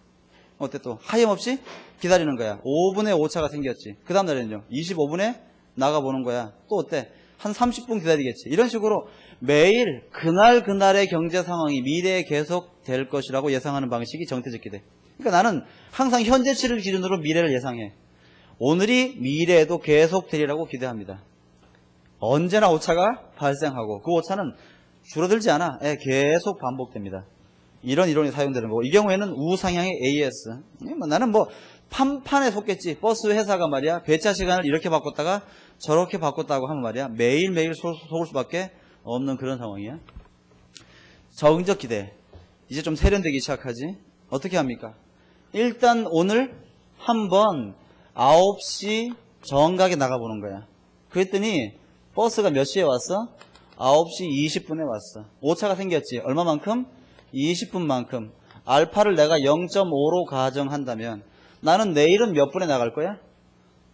어때 또? 하염없이 기다리는 거야. 5분에 오차가 생겼지. 그 다음 날에는요, 25분에 나가보는 거야. 또 어때? 한 30분 기다리겠지. 이런 식으로 매일 그날의 경제 상황이 미래에 계속 될 것이라고 예상하는 방식이 정태적 기대. 그러니까 나는 항상 현재치를 기준으로 미래를 예상해. 오늘이 미래에도 계속 되리라고 기대합니다. 언제나 오차가 발생하고 그 오차는 줄어들지 않아. 계속 반복됩니다. 이런 이론이 사용되는 거고, 이 경우에는 우상향의 AS. 나는 뭐 판판에 속겠지. 버스 회사가 말이야, 배차 시간을 이렇게 바꿨다가 저렇게 바꿨다고 하면 말이야, 매일매일 속을 수밖에 없는 그런 상황이야. 적응적 기대. 이제 좀 세련되기 시작하지. 어떻게 합니까? 일단 오늘 한번 9시 정각에 나가보는 거야. 그랬더니 버스가 몇 시에 왔어? 9시 20분에 왔어. 오차가 생겼지. 얼마만큼? 20분만큼. 알파를 내가 0.5로 가정한다면 나는 내일은 몇 분에 나갈 거야?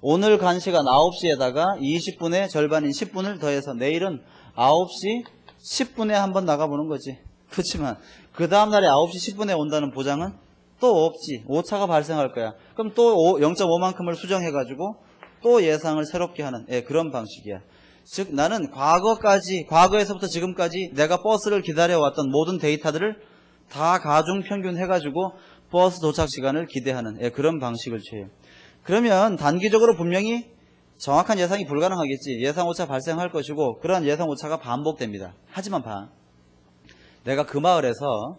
오늘 간 시간 9시에다가 20분의 절반인 10분을 더해서 내일은 9시 10분에 한번 나가보는 거지. 그렇지만 그 다음날에 9시 10분에 온다는 보장은 또 없지. 오차가 발생할 거야. 그럼 또 0.5만큼을 수정해가지고 또 예상을 새롭게 하는 그런 방식이야. 즉 나는 과거에서부터 지금까지 내가 버스를 기다려왔던 모든 데이터들을 다 가중 평균해가지고 버스 도착 시간을 기대하는 그런 방식을 취해요. 그러면 단기적으로 분명히 정확한 예상이 불가능하겠지. 예상 오차 발생할 것이고 그러한 예상 오차가 반복됩니다. 하지만 봐, 내가 그 마을에서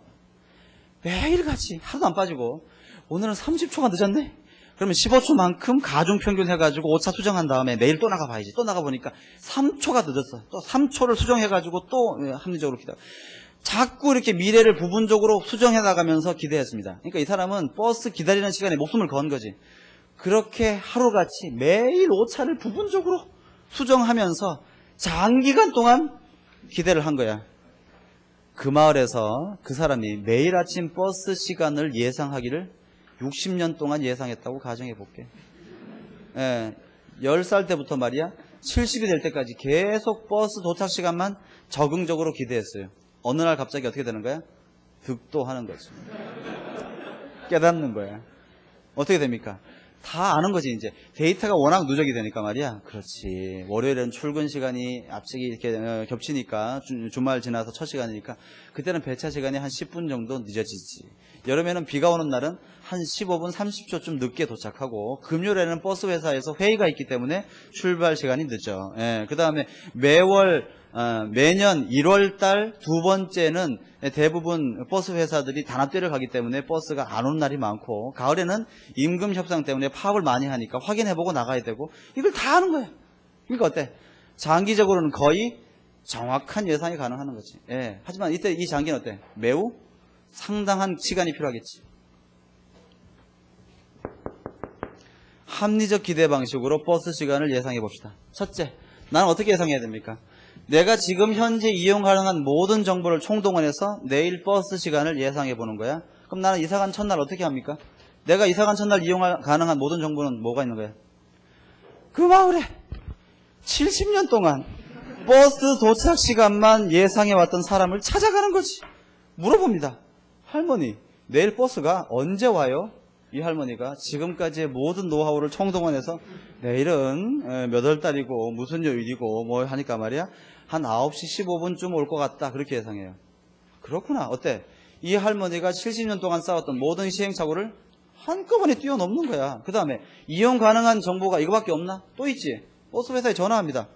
매일같이 하루도 안 빠지고 오늘은 30초가 늦었네? 그러면 15초만큼 가중평균 해가지고 오차 수정한 다음에 내일 또 나가봐야지. 또 나가보니까 3초가 늦었어. 또 3초를 수정해가지고 또 합리적으로 기다려. 자꾸 이렇게 미래를 부분적으로 수정해 나가면서 기대했습니다. 그러니까 이 사람은 버스 기다리는 시간에 목숨을 건 거지. 그렇게 하루같이 매일 오차를 부분적으로 수정하면서 장기간 동안 기대를 한 거야. 그 마을에서 그 사람이 매일 아침 버스 시간을 예상하기를 60년 동안 예상했다고 가정해 볼게. 10살 때부터 말이야, 70이 될 때까지 계속 버스 도착 시간만 적응적으로 기대했어요. 어느 날 갑자기 어떻게 되는 거야? 득도하는 거지. 깨닫는 거야. 어떻게 됩니까? 다 아는 거지, 이제. 데이터가 워낙 누적이 되니까 말이야. 그렇지. 월요일은 출근 시간이 앞치기 이렇게 겹치니까, 주말 지나서 첫 시간이니까, 그때는 배차 시간이 한 10분 정도 늦어지지. 여름에는 비가 오는 날은 한 15분, 30초쯤 늦게 도착하고, 금요일에는 버스 회사에서 회의가 있기 때문에 출발 시간이 늦죠. 예, 그 다음에 매년 1월달 두 번째는 대부분 버스 회사들이 단합대를 가기 때문에 버스가 안 오는 날이 많고, 가을에는 임금 협상 때문에 파업을 많이 하니까 확인해보고 나가야 되고, 이걸 다 하는 거야. 그러니까 어때? 장기적으로는 거의 정확한 예상이 가능한 거지. 예. 하지만 이때 이 장기는 어때? 매우 상당한 시간이 필요하겠지. 합리적 기대 방식으로 버스 시간을 예상해 봅시다. 첫째, 나는 어떻게 예상해야 됩니까? 내가 지금 현재 이용 가능한 모든 정보를 총동원해서 내일 버스 시간을 예상해 보는 거야. 그럼 나는 이사간 첫날 어떻게 합니까? 내가 이사간 첫날 이용 가능한 모든 정보는 뭐가 있는 거야? 그 마을에 70년 동안 버스 도착 시간만 예상해 왔던 사람을 찾아가는 거지. 물어봅니다. 할머니, 내일 버스가 언제 와요? 이 할머니가 지금까지의 모든 노하우를 총동원해서 내일은 몇 월 달이고 무슨 요일이고 뭐 하니까 말이야, 한 9시 15분쯤 올 것 같다, 그렇게 예상해요. 그렇구나. 어때? 이 할머니가 70년 동안 쌓았던 모든 시행착오를 한꺼번에 뛰어넘는 거야. 그 다음에 이용 가능한 정보가 이거밖에 없나? 또 있지. 버스 회사에 전화합니다.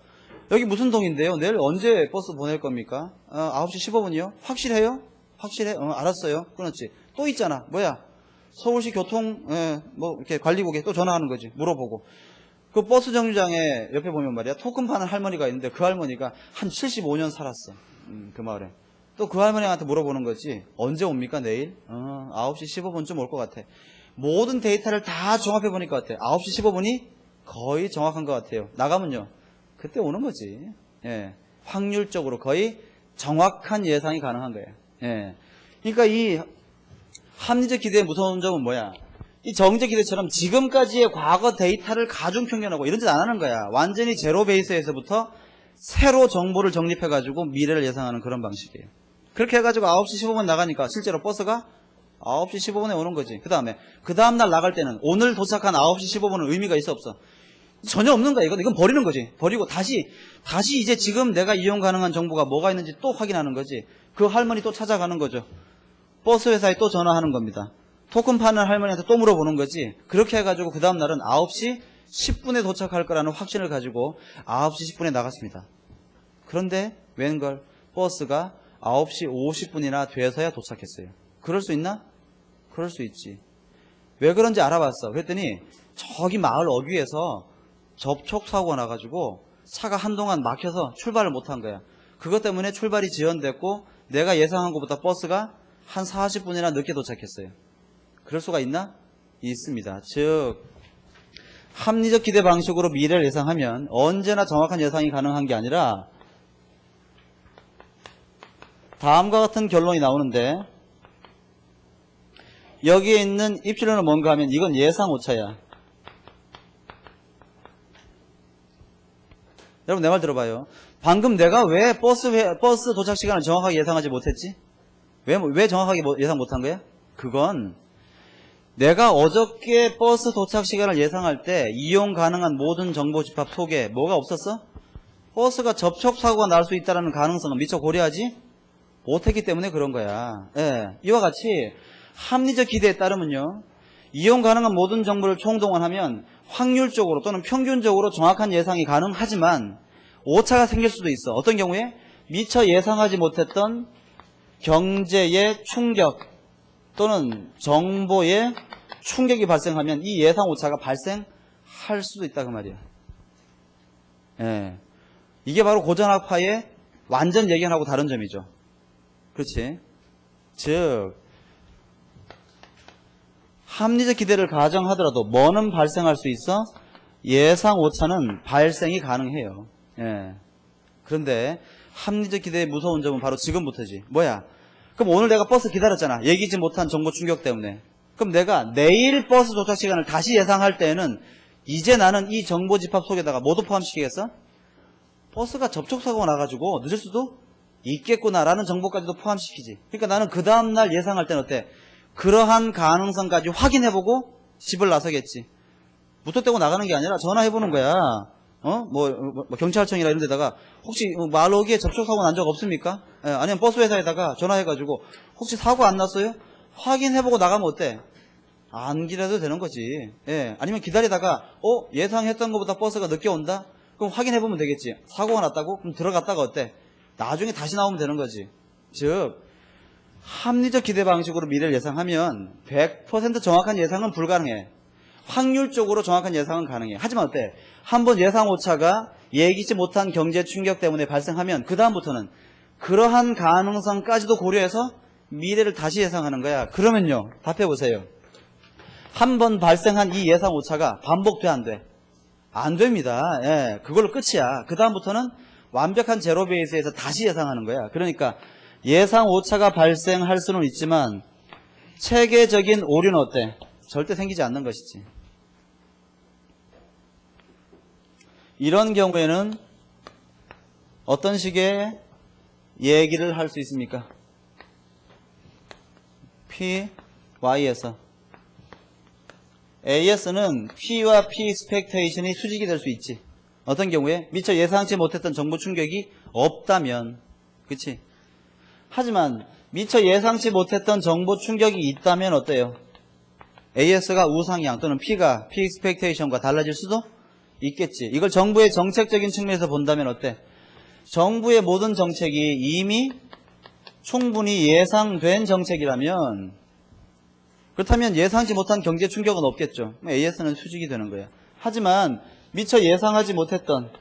여기 무슨 동인데요? 내일 언제 버스 보낼 겁니까? 9시 15분이요? 확실해요? 확실해? 알았어요. 끊었지. 또 있잖아. 뭐야? 서울시 교통 뭐 이렇게 관리국에 또 전화하는 거지. 물어보고. 그 버스 정류장에 옆에 보면 말이야, 토큰 파는 할머니가 있는데, 그 할머니가 한 75년 살았어. 그 마을에. 또 그 할머니한테 물어보는 거지. 언제 옵니까 내일? 9시 15분쯤 올 것 같아. 모든 데이터를 다 종합해 보니까 어때? 9시 15분이 거의 정확한 것 같아요. 나가면요, 그때 오는 거지. 예. 확률적으로 거의 정확한 예상이 가능한 거예요. 예. 그러니까 이 합리적 기대의 무서운 점은 뭐야? 이 정적 기대처럼 지금까지의 과거 데이터를 가중평균하고 이런 짓 안 하는 거야. 완전히 제로 베이스에서부터 새로 정보를 정립해가지고 미래를 예상하는 그런 방식이에요. 그렇게 해가지고 9시 15분 나가니까 실제로 버스가 9시 15분에 오는 거지. 그 다음날 나갈 때는 오늘 도착한 9시 15분은 의미가 있어 없어? 전혀 없는 거야. 이건 버리는 거지. 버리고 다시 이제 지금 내가 이용 가능한 정보가 뭐가 있는지 또 확인하는 거지. 그 할머니 또 찾아가는 거죠. 버스 회사에 또 전화하는 겁니다. 토큰 파는 할머니한테 또 물어보는 거지. 그렇게 해가지고 그 다음날은 9시 10분에 도착할 거라는 확신을 가지고 9시 10분에 나갔습니다. 그런데 웬걸, 버스가 9시 50분이나 돼서야 도착했어요. 그럴 수 있나? 그럴 수 있지. 왜 그런지 알아봤어. 그랬더니 저기 마을 어귀에서 접촉사고가 나가지고 차가 한동안 막혀서 출발을 못한 거야. 그것 때문에 출발이 지연됐고 내가 예상한 것보다 버스가 한 40분이나 늦게 도착했어요. 그럴 수가 있나? 있습니다. 즉, 합리적 기대 방식으로 미래를 예상하면 언제나 정확한 예상이 가능한 게 아니라 다음과 같은 결론이 나오는데, 여기에 있는 입시론은 뭔가 하면 이건 예상 오차야. 여러분 내 말 들어봐요. 방금 내가 왜 버스 도착 시간을 정확하게 예상하지 못했지? 왜 정확하게 예상 못한 거야? 그건 내가 어저께 버스 도착 시간을 예상할 때 이용 가능한 모든 정보 집합 속에 뭐가 없었어? 버스가 접촉사고가 날 수 있다는 가능성은 미처 고려하지 못했기 때문에 그런 거야. 예, 이와 같이 합리적 기대에 따르면요, 이용 가능한 모든 정보를 총동원하면 확률적으로 또는 평균적으로 정확한 예상이 가능하지만 오차가 생길 수도 있어. 어떤 경우에? 미처 예상하지 못했던 경제의 충격 또는 정보의 충격이 발생하면 이 예상 오차가 발생할 수도 있다, 그 말이야. 예. 이게 바로 고전학파의 완전 예견하고 다른 점이죠. 그렇지? 즉, 합리적 기대를 가정하더라도 뭐는 발생할 수 있어? 예상 오차는 발생이 가능해요. 예. 그런데 합리적 기대의 무서운 점은 바로 지금부터지. 뭐야? 그럼 오늘 내가 버스 기다렸잖아. 예기치 못한 정보 충격 때문에. 그럼 내가 내일 버스 도착 시간을 다시 예상할 때는 이제 나는 이 정보 집합 속에다가 뭐도 포함시키겠어? 버스가 접촉사고가 나가지고 늦을 수도 있겠구나라는 정보까지도 포함시키지. 그러니까 나는 그 다음날 예상할 때는 어때? 그러한 가능성까지 확인해보고 집을 나서겠지. 무턱대고 나가는 게 아니라 전화해보는 거야. 경찰청이나 이런 데다가 혹시 말로기에 접촉사고 난 적 없습니까? 예, 아니면 버스 회사에다가 전화해가지고 혹시 사고 안 났어요? 확인해보고 나가면 어때? 안 기다려도 되는 거지. 예, 아니면 기다리다가 예상했던 것보다 버스가 늦게 온다? 그럼 확인해보면 되겠지. 사고가 났다고? 그럼 들어갔다가 어때? 나중에 다시 나오면 되는 거지. 즉 합리적 기대 방식으로 미래를 예상하면 100% 정확한 예상은 불가능해. 확률적으로 정확한 예상은 가능해. 하지만 어때? 한번 예상 오차가 예기치 못한 경제 충격 때문에 발생하면 그 다음부터는 그러한 가능성까지도 고려해서 미래를 다시 예상하는 거야. 그러면요, 답해보세요. 한 번 발생한 이 예상 오차가 반복돼 안 돼? 안 됩니다. 예, 그걸로 끝이야. 그 다음부터는 완벽한 제로 베이스에서 다시 예상하는 거야. 그러니까 예상 오차가 발생할 수는 있지만 체계적인 오류는 어때? 절대 생기지 않는 것이지. 이런 경우에는 어떤 식의 얘기를 할 수 있습니까? P, Y에서 AS는 P와 P expectation이 수직이 될 수 있지. 어떤 경우에 미처 예상치 못했던 정보 충격이 없다면, 그치? 하지만 미처 예상치 못했던 정보 충격이 있다면 어때요? AS가 우상향 또는 P가 P expectation과 달라질 수도 있겠지. 이걸 정부의 정책적인 측면에서 본다면 어때? 정부의 모든 정책이 이미 충분히 예상된 정책이라면, 그렇다면 예상치 못한 경제 충격은 없겠죠. AS는 수직이 되는 거야. 하지만 미처 예상하지 못했던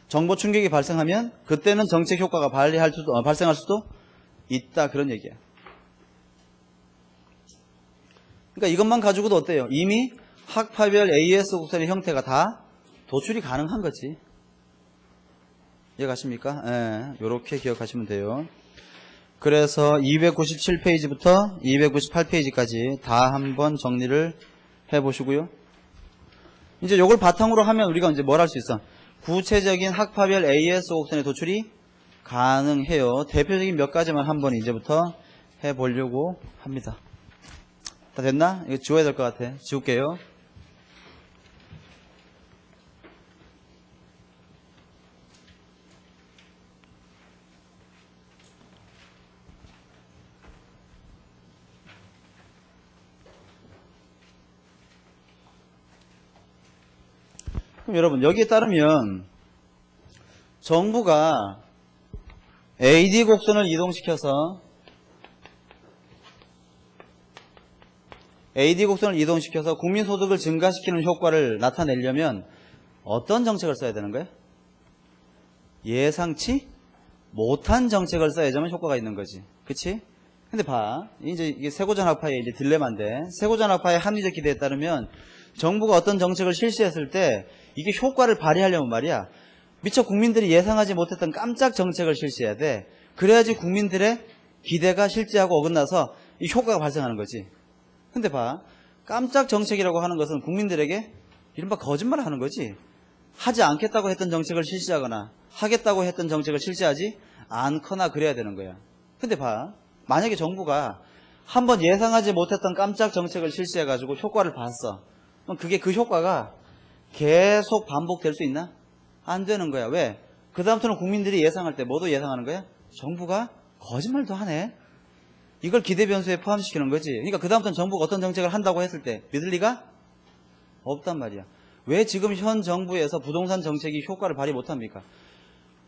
정보 충격이 발생하면 그때는 정책 효과가 발생할 수도 있다, 그런 얘기야. 그러니까 이것만 가지고도 어때요? 이미 학파별 AS 곡선의 형태가 다 도출이 가능한 거지. 이해가십니까? 예, 요렇게 기억하시면 돼요. 그래서 297페이지부터 298페이지까지 다 한번 정리를 해보시고요. 이제 요걸 바탕으로 하면 우리가 이제 뭘 할 수 있어? 구체적인 학파별 AS 곡선의 도출이 가능해요. 대표적인 몇 가지만 한번 이제부터 해보려고 합니다. 다 됐나? 이거 지워야 될 것 같아. 지울게요. 그럼 여러분, 여기에 따르면 정부가 AD 곡선을 이동시켜서 국민소득을 증가시키는 효과를 나타내려면 어떤 정책을 써야 되는 거예요? 예상치 못한 정책을 써야지만 효과가 있는 거지. 그치? 근데 봐. 이제 이게 세고전학파의 이제 딜레마인데, 세고전학파의 합리적 기대에 따르면 정부가 어떤 정책을 실시했을 때 이게 효과를 발휘하려면 말이야, 미처 국민들이 예상하지 못했던 깜짝 정책을 실시해야 돼. 그래야지 국민들의 기대가 실제하고 어긋나서 이 효과가 발생하는 거지. 근데 봐, 깜짝 정책이라고 하는 것은 국민들에게 이른바 거짓말을 하는 거지. 하지 않겠다고 했던 정책을 실시하거나 하겠다고 했던 정책을 실시하지 않거나 그래야 되는 거야. 근데 봐, 만약에 정부가 한번 예상하지 못했던 깜짝 정책을 실시해가지고 효과를 봤어. 그럼 그게 그 효과가 계속 반복될 수 있나? 안 되는 거야. 왜? 그 다음부터는 국민들이 예상할 때 뭐도 예상하는 거야? 정부가 거짓말도 하네. 이걸 기대 변수에 포함시키는 거지. 그러니까 그 다음부터는 정부가 어떤 정책을 한다고 했을 때 믿을 리가 없단 말이야. 왜 지금 현 정부에서 부동산 정책이 효과를 발휘 못합니까?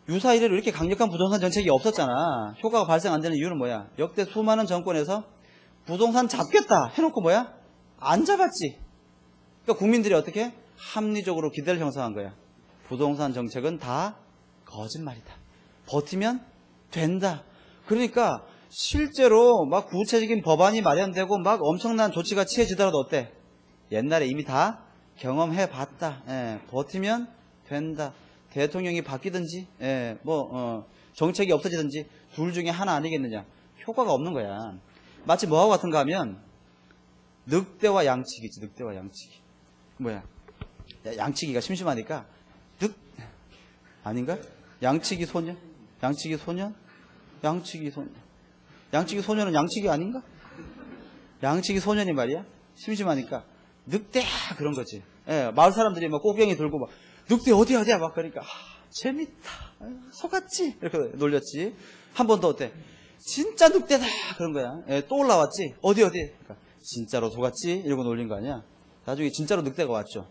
유사 이래로 이렇게 강력한 부동산 정책이 없었잖아. 효과가 발생 안 되는 이유는 뭐야? 역대 수많은 정권에서 부동산 잡겠다 해놓고 뭐야? 안 잡았지. 그러니까 국민들이 어떻게? 합리적으로 기대를 형성한 거야. 부동산 정책은 다 거짓말이다. 버티면 된다. 그러니까 실제로 막 구체적인 법안이 마련되고 막 엄청난 조치가 취해지더라도 어때? 옛날에 이미 다 경험해 봤다. 버티면 된다. 대통령이 바뀌든지 정책이 없어지든지 둘 중에 하나 아니겠느냐. 효과가 없는 거야. 마치 뭐하고 같은가 하면 늑대와 양치기지. 늑대와 양치기. 뭐야? 양치기가 심심하니까 아닌가? 양치기 소년? 양치기 소년? 양치기 소년. 양치기 소년은 양치기 아닌가? 양치기 소년이 말이야. 심심하니까 늑대야 그런 거지. 예, 마을 사람들이 막 꽃갱이 들고 막 늑대 어디야 막 그러니까 재밌다. 속았지? 이렇게 놀렸지. 한 번 더 어때? 진짜 늑대다 그런 거야. 예, 또 올라왔지. 어디 그러니까 진짜로 속았지? 이러고 놀린 거 아니야. 나중에 진짜로 늑대가 왔죠.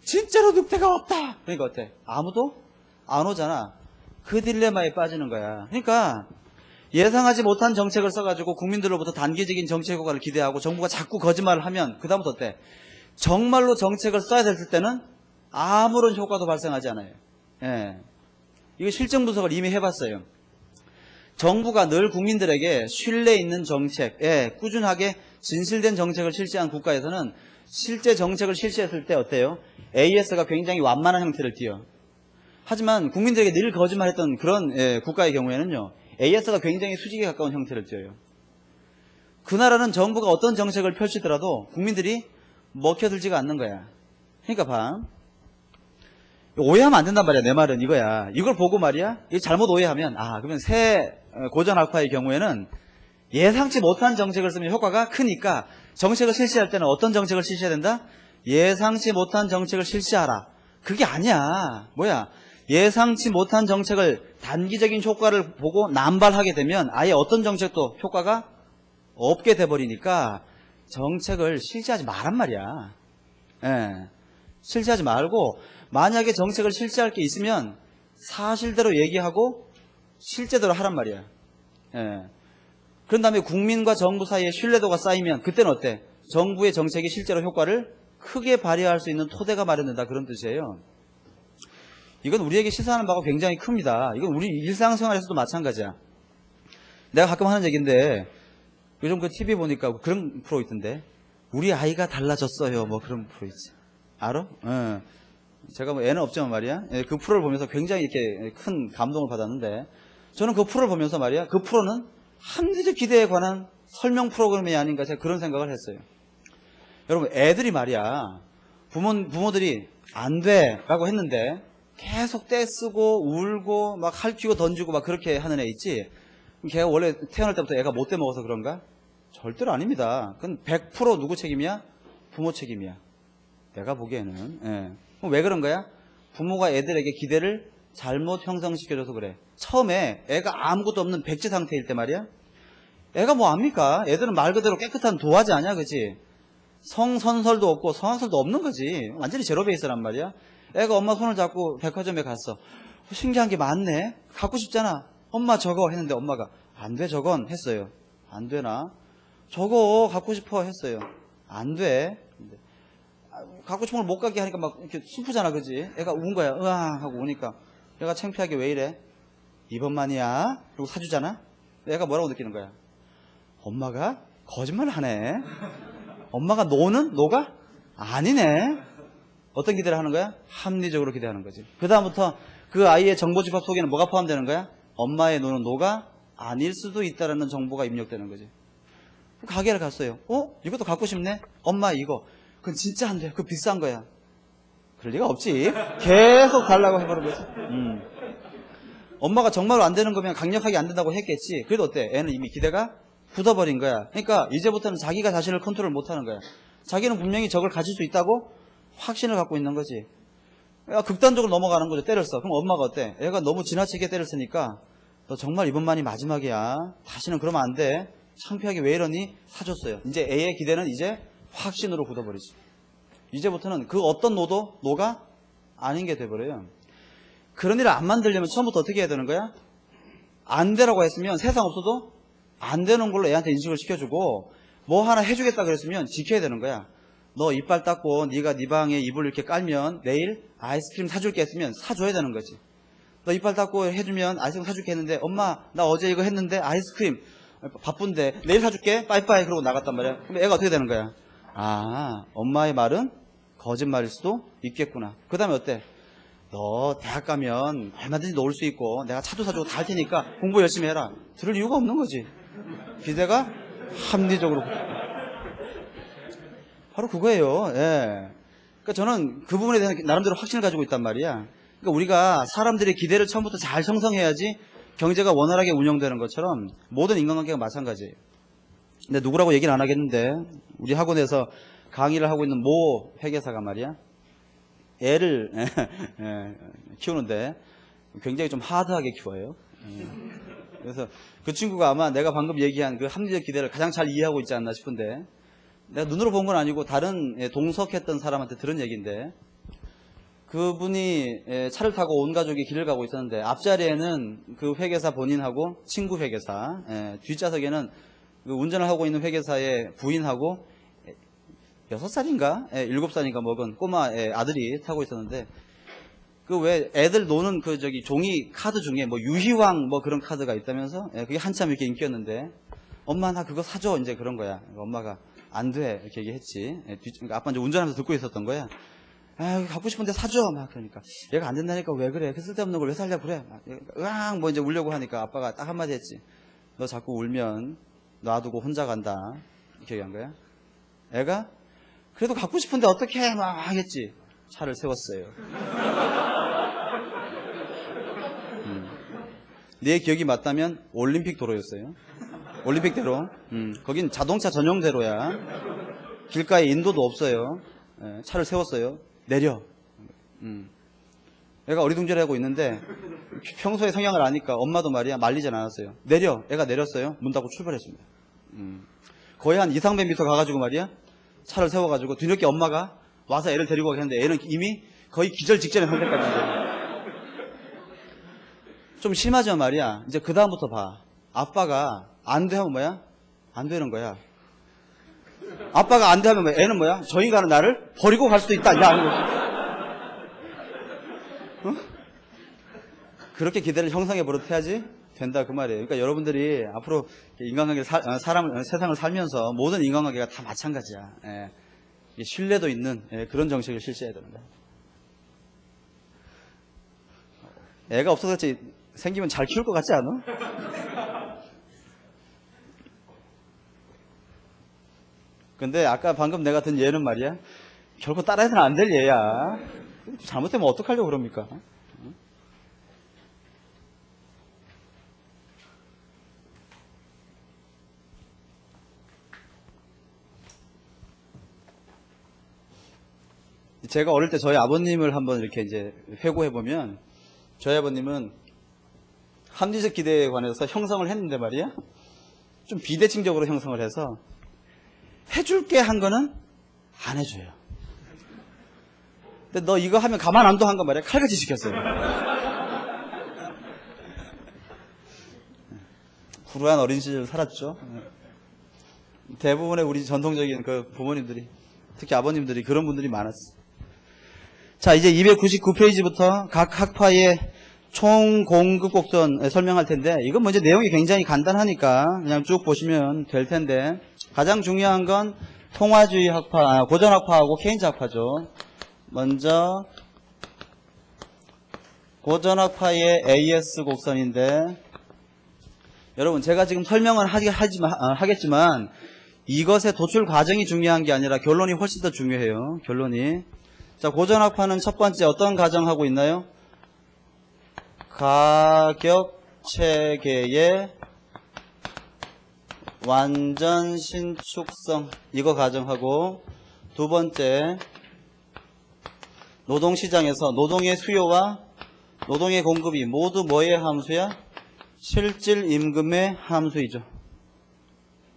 진짜로 늑대가 왔다. 그러니까 어때? 아무도 안 오잖아. 그 딜레마에 빠지는 거야. 그러니까 예상하지 못한 정책을 써가지고 국민들로부터 단기적인 정책 효과를 기대하고 정부가 자꾸 거짓말을 하면 그 다음부터 어때? 정말로 정책을 써야 될 때는 아무런 효과도 발생하지 않아요. 예. 이거 실정 분석을 이미 해봤어요. 정부가 늘 국민들에게 신뢰 있는 정책, 꾸준하게 진실된 정책을 실시한 국가에서는 실제 정책을 실시했을 때 어때요? AS가 굉장히 완만한 형태를 띠요. 하지만 국민들에게 늘 거짓말했던 그런 국가의 경우에는요. AS가 굉장히 수직에 가까운 형태를 띠어요. 그 나라는 정부가 어떤 정책을 펼치더라도 국민들이 먹혀들지가 않는 거야. 그러니까 봐. 오해하면 안 된단 말이야. 내 말은 이거야. 이걸 보고 말이야. 이거 잘못 오해하면 그러면 새 고전 알파의 경우에는 예상치 못한 정책을 쓰면 효과가 크니까 정책을 실시할 때는 어떤 정책을 실시해야 된다? 예상치 못한 정책을 실시하라. 그게 아니야. 뭐야? 예상치 못한 정책을 단기적인 효과를 보고 남발하게 되면 아예 어떤 정책도 효과가 없게 돼버리니까 정책을 실시하지 말란 말이야. 실시하지 말고 만약에 정책을 실시할 게 있으면 사실대로 얘기하고 실제대로 하란 말이야. 그런 다음에 국민과 정부 사이에 신뢰도가 쌓이면 그때는 어때? 정부의 정책이 실제로 효과를 크게 발휘할 수 있는 토대가 마련된다 그런 뜻이에요. 이건 우리에게 시사하는 바가 굉장히 큽니다. 이건 우리 일상생활에서도 마찬가지야. 내가 가끔 하는 얘기인데 요즘 그 TV 보니까 그런 프로 있던데 우리 아이가 달라졌어요 뭐 그런 프로 있지. 알아? 제가 뭐 애는 없지만 말이야. 그 프로를 보면서 굉장히 이렇게 큰 감동을 받았는데 저는 그 프로를 보면서 말이야. 그 프로는 합리적 기대에 관한 설명 프로그램이 아닌가 제가 그런 생각을 했어요. 여러분 애들이 말이야. 부모들이 안 돼 라고 했는데 계속 떼쓰고 울고 막 핥히고 던지고 막 그렇게 하는 애 있지. 걔가 원래 태어날 때부터 애가 못돼 먹어서 그런가? 절대로 아닙니다. 그건 100% 누구 책임이야? 부모 책임이야. 내가 보기에는. 그럼 왜 그런 거야? 부모가 애들에게 기대를 잘못 형성시켜줘서 그래. 처음에 애가 아무것도 없는 백지 상태일 때 말이야. 애가 뭐 압니까? 애들은 말 그대로 깨끗한 도화지 아니야, 그치? 성선설도 없고 성악설도 없는 거지. 완전히 제로 베이스란 말이야. 애가 엄마 손을 잡고 백화점에 갔어. 신기한 게 많네. 갖고 싶잖아. 엄마 저거 했는데 엄마가 안 돼 저건 했어요. 안 되나? 저거 갖고 싶어 했어요. 안 돼. 갖고 싶은 걸 못 갖게 하니까 막 이렇게 슬프잖아, 그지? 애가 운 거야. 으앙 하고 우니까 애가 창피하게 왜 이래? 이번만이야. 그리고 사주잖아. 애가 뭐라고 느끼는 거야? 엄마가 거짓말을 하네. 엄마가 노가? 아니네. 어떤 기대를 하는 거야? 합리적으로 기대하는 거지. 그 다음부터 그 아이의 정보집합 속에는 뭐가 포함되는 거야? 엄마의 노가 아닐 수도 있다라는 정보가 입력되는 거지. 가게를 갔어요. 이것도 갖고 싶네? 엄마 이거. 그건 진짜 안 돼. 그거 비싼 거야. 그럴 리가 없지. 계속 달라고 해버린 거지. 엄마가 정말로 안 되는 거면 강력하게 안 된다고 했겠지. 그래도 어때? 애는 이미 기대가 굳어버린 거야. 그러니까 이제부터는 자기가 자신을 컨트롤 못하는 거야. 자기는 분명히 저걸 가질 수 있다고 확신을 갖고 있는 거지. 극단적으로 넘어가는 거죠. 때렸어. 그럼 엄마가 어때? 애가 너무 지나치게 때렸으니까 너 정말 이번만이 마지막이야. 다시는 그러면 안 돼. 창피하게 왜 이러니? 사줬어요. 이제 애의 기대는 이제 확신으로 굳어버리지. 이제부터는 그 어떤 노가 아닌 게 돼버려요. 그런 일을 안 만들려면 처음부터 어떻게 해야 되는 거야? 안 되라고 했으면 세상 없어도 안 되는 걸로 애한테 인식을 시켜주고 뭐 하나 해주겠다 그랬으면 지켜야 되는 거야. 너 이빨 닦고 네가 네 방에 이불 이렇게 깔면 내일 아이스크림 사줄게 했으면 사줘야 되는 거지. 너 이빨 닦고 해주면 아이스크림 사줄게 했는데 엄마 나 어제 이거 했는데 아이스크림 바쁜데 내일 사줄게 빠이빠이 그러고 나갔단 말이야. 그럼 애가 어떻게 되는 거야? 엄마의 말은 거짓말일 수도 있겠구나. 그 다음에 어때? 너 대학 가면 얼마든지 놀 수 있고 내가 차도 사주고 다 할 테니까 공부 열심히 해라. 들을 이유가 없는 거지. 기대가 합리적으로 바로 그거예요. 그러니까 그러니까 저는 그 부분에 대해서 나름대로 확신을 가지고 있단 말이야. 그러니까 우리가 사람들의 기대를 처음부터 잘 형성해야지 경제가 원활하게 운영되는 것처럼 모든 인간관계가 마찬가지예요. 근데 누구라고 얘기는 안 하겠는데 우리 학원에서 강의를 하고 있는 모 회계사가 말이야. 애를 키우는데 굉장히 좀 하드하게 키워요. 그래서 그 친구가 아마 내가 방금 얘기한 그 합리적 기대를 가장 잘 이해하고 있지 않나 싶은데 내가 눈으로 본 건 아니고 다른 동석했던 사람한테 들은 얘기인데 그분이 차를 타고 온 가족이 길을 가고 있었는데 앞자리에는 그 회계사 본인하고 친구 회계사, 뒷좌석에는 그 운전을 하고 있는 회계사의 부인하고 6살인가 7살인가 먹은 꼬마 아들이 타고 있었는데 그 왜 애들 노는 그 저기 종이 카드 중에 뭐 유희왕 뭐 그런 카드가 있다면서 그게 한참 이렇게 인기였는데 엄마 나 그거 사줘 이제 그런 거야. 엄마가 안 돼 이렇게 얘기했지. 그러니까 아빠 이제 운전하면서 듣고 있었던 거야. 아 갖고 싶은데 사줘 막 그러니까 얘가 안 된다니까 왜 그래? 그 쓸데없는 걸 왜 살려고 그래? 막 으앙 뭐 이제 울려고 하니까 아빠가 딱 한마디 했지. 너 자꾸 울면 놔두고 혼자 간다 이렇게 얘기한 거야. 애가 그래도 갖고 싶은데 어떻게 해? 막 하겠지. 차를 세웠어요. 내 기억이 맞다면 올림픽 도로였어요. 올림픽대로. 거긴 자동차 전용대로야. 길가에 인도도 없어요. 차를 세웠어요. 내려. 애가 어리둥절하고 있는데 평소에 성향을 아니까 엄마도 말이야 말리진 않았어요. 내려. 애가 내렸어요. 문 닫고 출발했습니다. 거의 한 200~300m 가가지고 말이야 차를 세워가지고 뒤늦게 엄마가 와서 애를 데리고 가겠는데 애는 이미 거의 기절 직전에 상태까지. 좀 심하죠 말이야. 이제 그 다음부터 봐. 아빠가 안 돼 하면 뭐야? 안 되는 거야. 아빠가 안 돼 하면 뭐야? 애는 뭐야? 저 인간은 나를 버리고 갈 수도 있다. 야, 어? 그렇게 기대를 형성해 버릇해야지 된다 그 말이에요. 그러니까 여러분들이 앞으로 인간관계 세상을 살면서 모든 인간관계가 다 마찬가지야. 신뢰도 있는 그런 정책을 실시해야 됩니다. 애가 없어서 생기면 잘 키울 것 같지 않아? 근데 아까 방금 내가 든 얘는 말이야 결코 따라해서는 안 될 얘야. 잘못되면 어떡하려고 그럽니까? 제가 어릴 때 저희 아버님을 한번 이렇게 이제 회고해보면 저희 아버님은 합리적 기대에 관해서 형성을 했는데 말이야 좀 비대칭적으로 형성을 해서 해줄게 한 거는 안 해줘요. 근데 너 이거 하면 가만 안 둬 한 거 말이야 칼같이 시켰어요. 불우한 어린 시절 살았죠. 대부분의 우리 전통적인 그 부모님들이 특히 아버님들이 그런 분들이 많았어. 자 이제 299페이지부터 각 학파의 총 공급 곡선 설명할 텐데 이건 먼저 내용이 굉장히 간단하니까 그냥 쭉 보시면 될 텐데 가장 중요한 건 통화주의 학파, 고전 학파하고 케인즈 학파죠. 먼저 고전 학파의 AS 곡선인데 여러분 제가 지금 설명을 하겠지만 이것의 도출 과정이 중요한 게 아니라 결론이 훨씬 더 중요해요. 결론이. 자 고전 학파는 첫 번째 어떤 가정하고 있나요? 가격 체계의 완전 신축성 이거 가정하고 두 번째 노동시장에서 노동의 수요와 노동의 공급이 모두 뭐의 함수야? 실질 임금의 함수이죠.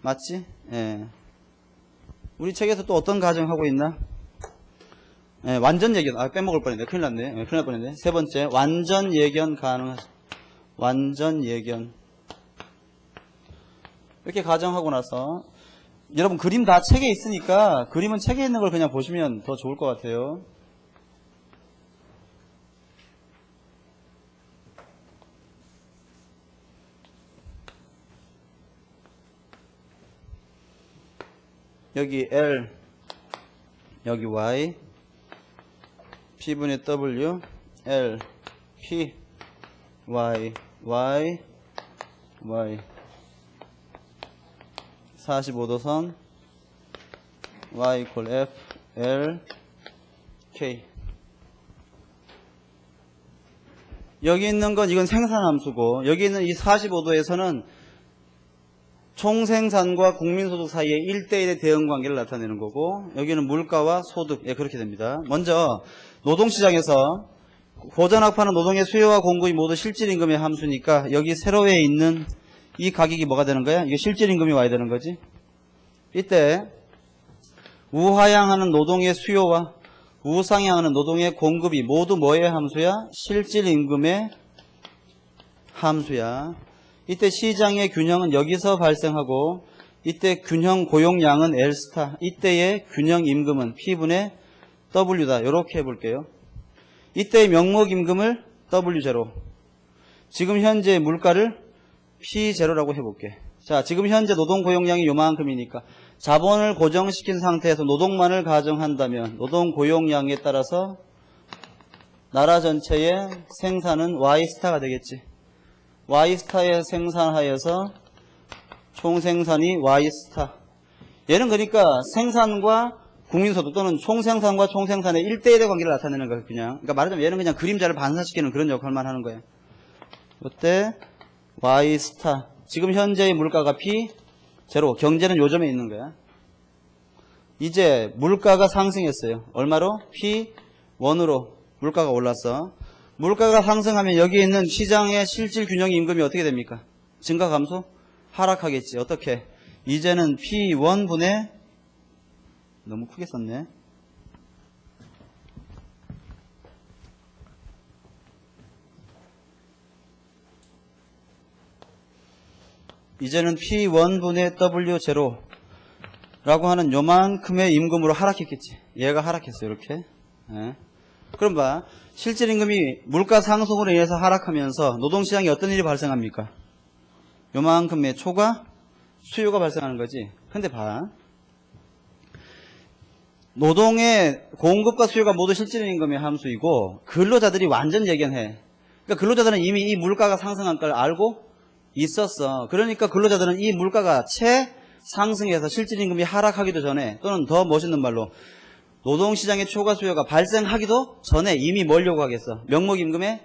맞지? 예. 우리 책에서 또 어떤 가정하고 있나? 예, 완전 예견. 빼먹을 뻔했네. 큰일 났네. 큰일 날 뻔했네. 세 번째, 완전 예견 가능하죠. 완전 예견. 이렇게 가정하고 나서 여러분 그림 다 책에 있으니까 그림은 책에 있는 걸 그냥 보시면 더 좋을 것 같아요. 여기 L, 여기 Y, P분의 W, L, P, Y, Y, Y 45도선 Y equal F, L, K. 여기 있는 건 이건 생산함수고, 여기 있는 이 45도에서는 총생산과 국민소득 사이의 1대1의 대응관계를 나타내는 거고, 여기는 물가와 소득, 예, 그렇게 됩니다. 먼저 노동시장에서 고전학파는 노동의 수요와 공급이 모두 실질임금의 함수니까 여기 세로에 있는 이 가격이 뭐가 되는 거야? 이게 실질임금이 와야 되는 거지. 이때 우하향하는 노동의 수요와 우상향하는 노동의 공급이 모두 뭐의 함수야? 실질임금의 함수야. 이때 시장의 균형은 여기서 발생하고, 이때 균형 고용량은 L 스타, 이때의 균형 임금은 P분의 W다. 이렇게 해볼게요. 이때의 명목임금을 W0, 지금 현재 물가를 P0라고 해볼게. 자, 지금 현재 노동 고용량이 요만큼이니까 자본을 고정시킨 상태에서 노동만을 가정한다면 노동 고용량에 따라서 나라 전체의 생산은 Y스타가 되겠지. Y스타에 생산하여서 총생산이 Y스타. 얘는 그러니까 생산과 국민소득 또는 총생산과 총생산의 1대1의 관계를 나타내는 거예요, 그냥. 그러니까 말하자면 얘는 그냥 그림자를 반사시키는 그런 역할만 하는 거예요. 이때 Y스타. 지금 현재의 물가가 P0. 경제는 요점에 있는 거야. 이제 물가가 상승했어요. 얼마로? P1으로 물가가 올랐어. 물가가 상승하면 여기 있는 시장의 실질 균형 임금이 어떻게 됩니까? 증가 감소? 하락하겠지. 어떻게? 이제는 P1분의 너무 크게 썼네. 이제는 P1분의 W0 라고 하는 요만큼의 임금으로 하락했겠지. 얘가 하락했어요. 이렇게. 예. 그럼 봐. 실질임금이 물가 상승으로 인해서 하락하면서 노동시장에 어떤 일이 발생합니까? 요만큼의 초과 수요가 발생하는 거지. 근데 봐. 노동의 공급과 수요가 모두 실질임금의 함수이고 근로자들이 완전 예견해. 그러니까 근로자들은 이미 이 물가가 상승한 걸 알고 있었어. 그러니까 근로자들은 이 물가가 채 상승해서 실질임금이 하락하기도 전에, 또는 더 멋있는 말로 노동시장의 초과 수요가 발생하기도 전에 이미 뭘 요구하겠어? 명목임금의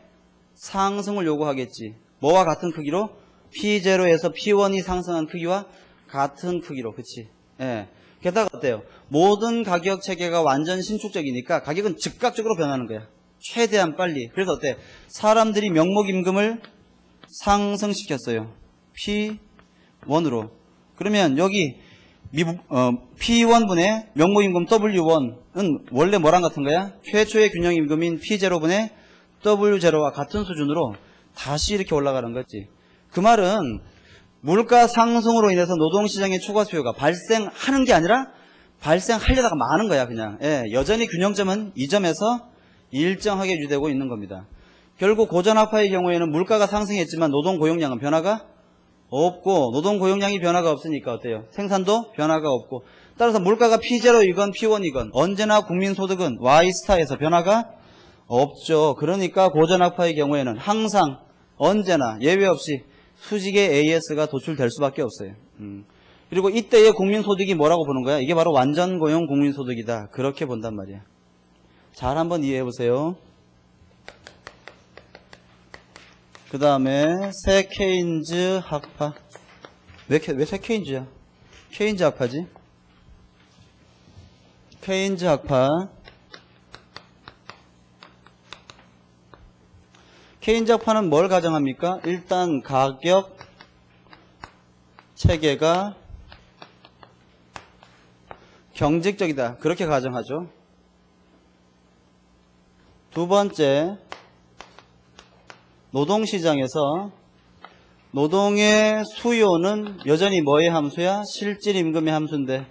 상승을 요구하겠지. 뭐와 같은 크기로? P0에서 P1이 상승한 크기와 같은 크기로. 그치? 예. 게다가 어때요? 모든 가격 체계가 완전 신축적이니까 가격은 즉각적으로 변하는 거야. 최대한 빨리. 그래서 어때? 사람들이 명목임금을 상승시켰어요. P1으로. 그러면 여기 P1분의 명목임금 W1은 원래 뭐랑 같은 거야? 최초의 균형임금인 P0분의 W0와 같은 수준으로 다시 이렇게 올라가는 거지. 그 말은 물가 상승으로 인해서 노동시장의 초과 수요가 발생하는 게 아니라 발생하려다가 많은 거야, 그냥. 예, 여전히 균형점은 이 점에서 일정하게 유지되고 있는 겁니다. 결국 고전학파의 경우에는 물가가 상승했지만 노동 고용량은 변화가 없고, 노동 고용량이 변화가 없으니까 어때요? 생산도 변화가 없고, 따라서 물가가 P0이건 P1이건 언제나 국민소득은 Y스타에서 변화가 없죠. 그러니까 고전학파의 경우에는 항상 언제나 예외 없이 수직의 AS가 도출될 수밖에 없어요. 그리고 이때의 국민소득이 뭐라고 보는 거야? 이게 바로 완전고용 국민소득이다. 그렇게 본단 말이야. 잘 한번 이해해 보세요. 그 다음에 새 케인즈 학파. 왜 새 케인즈야? 케인즈 학파지? 케인즈 학파. 케인즈 학파는 뭘 가정합니까? 일단 가격 체계가 경직적이다. 그렇게 가정하죠. 두 번째, 노동시장에서 노동의 수요는 여전히 뭐의 함수야? 실질임금의 함수인데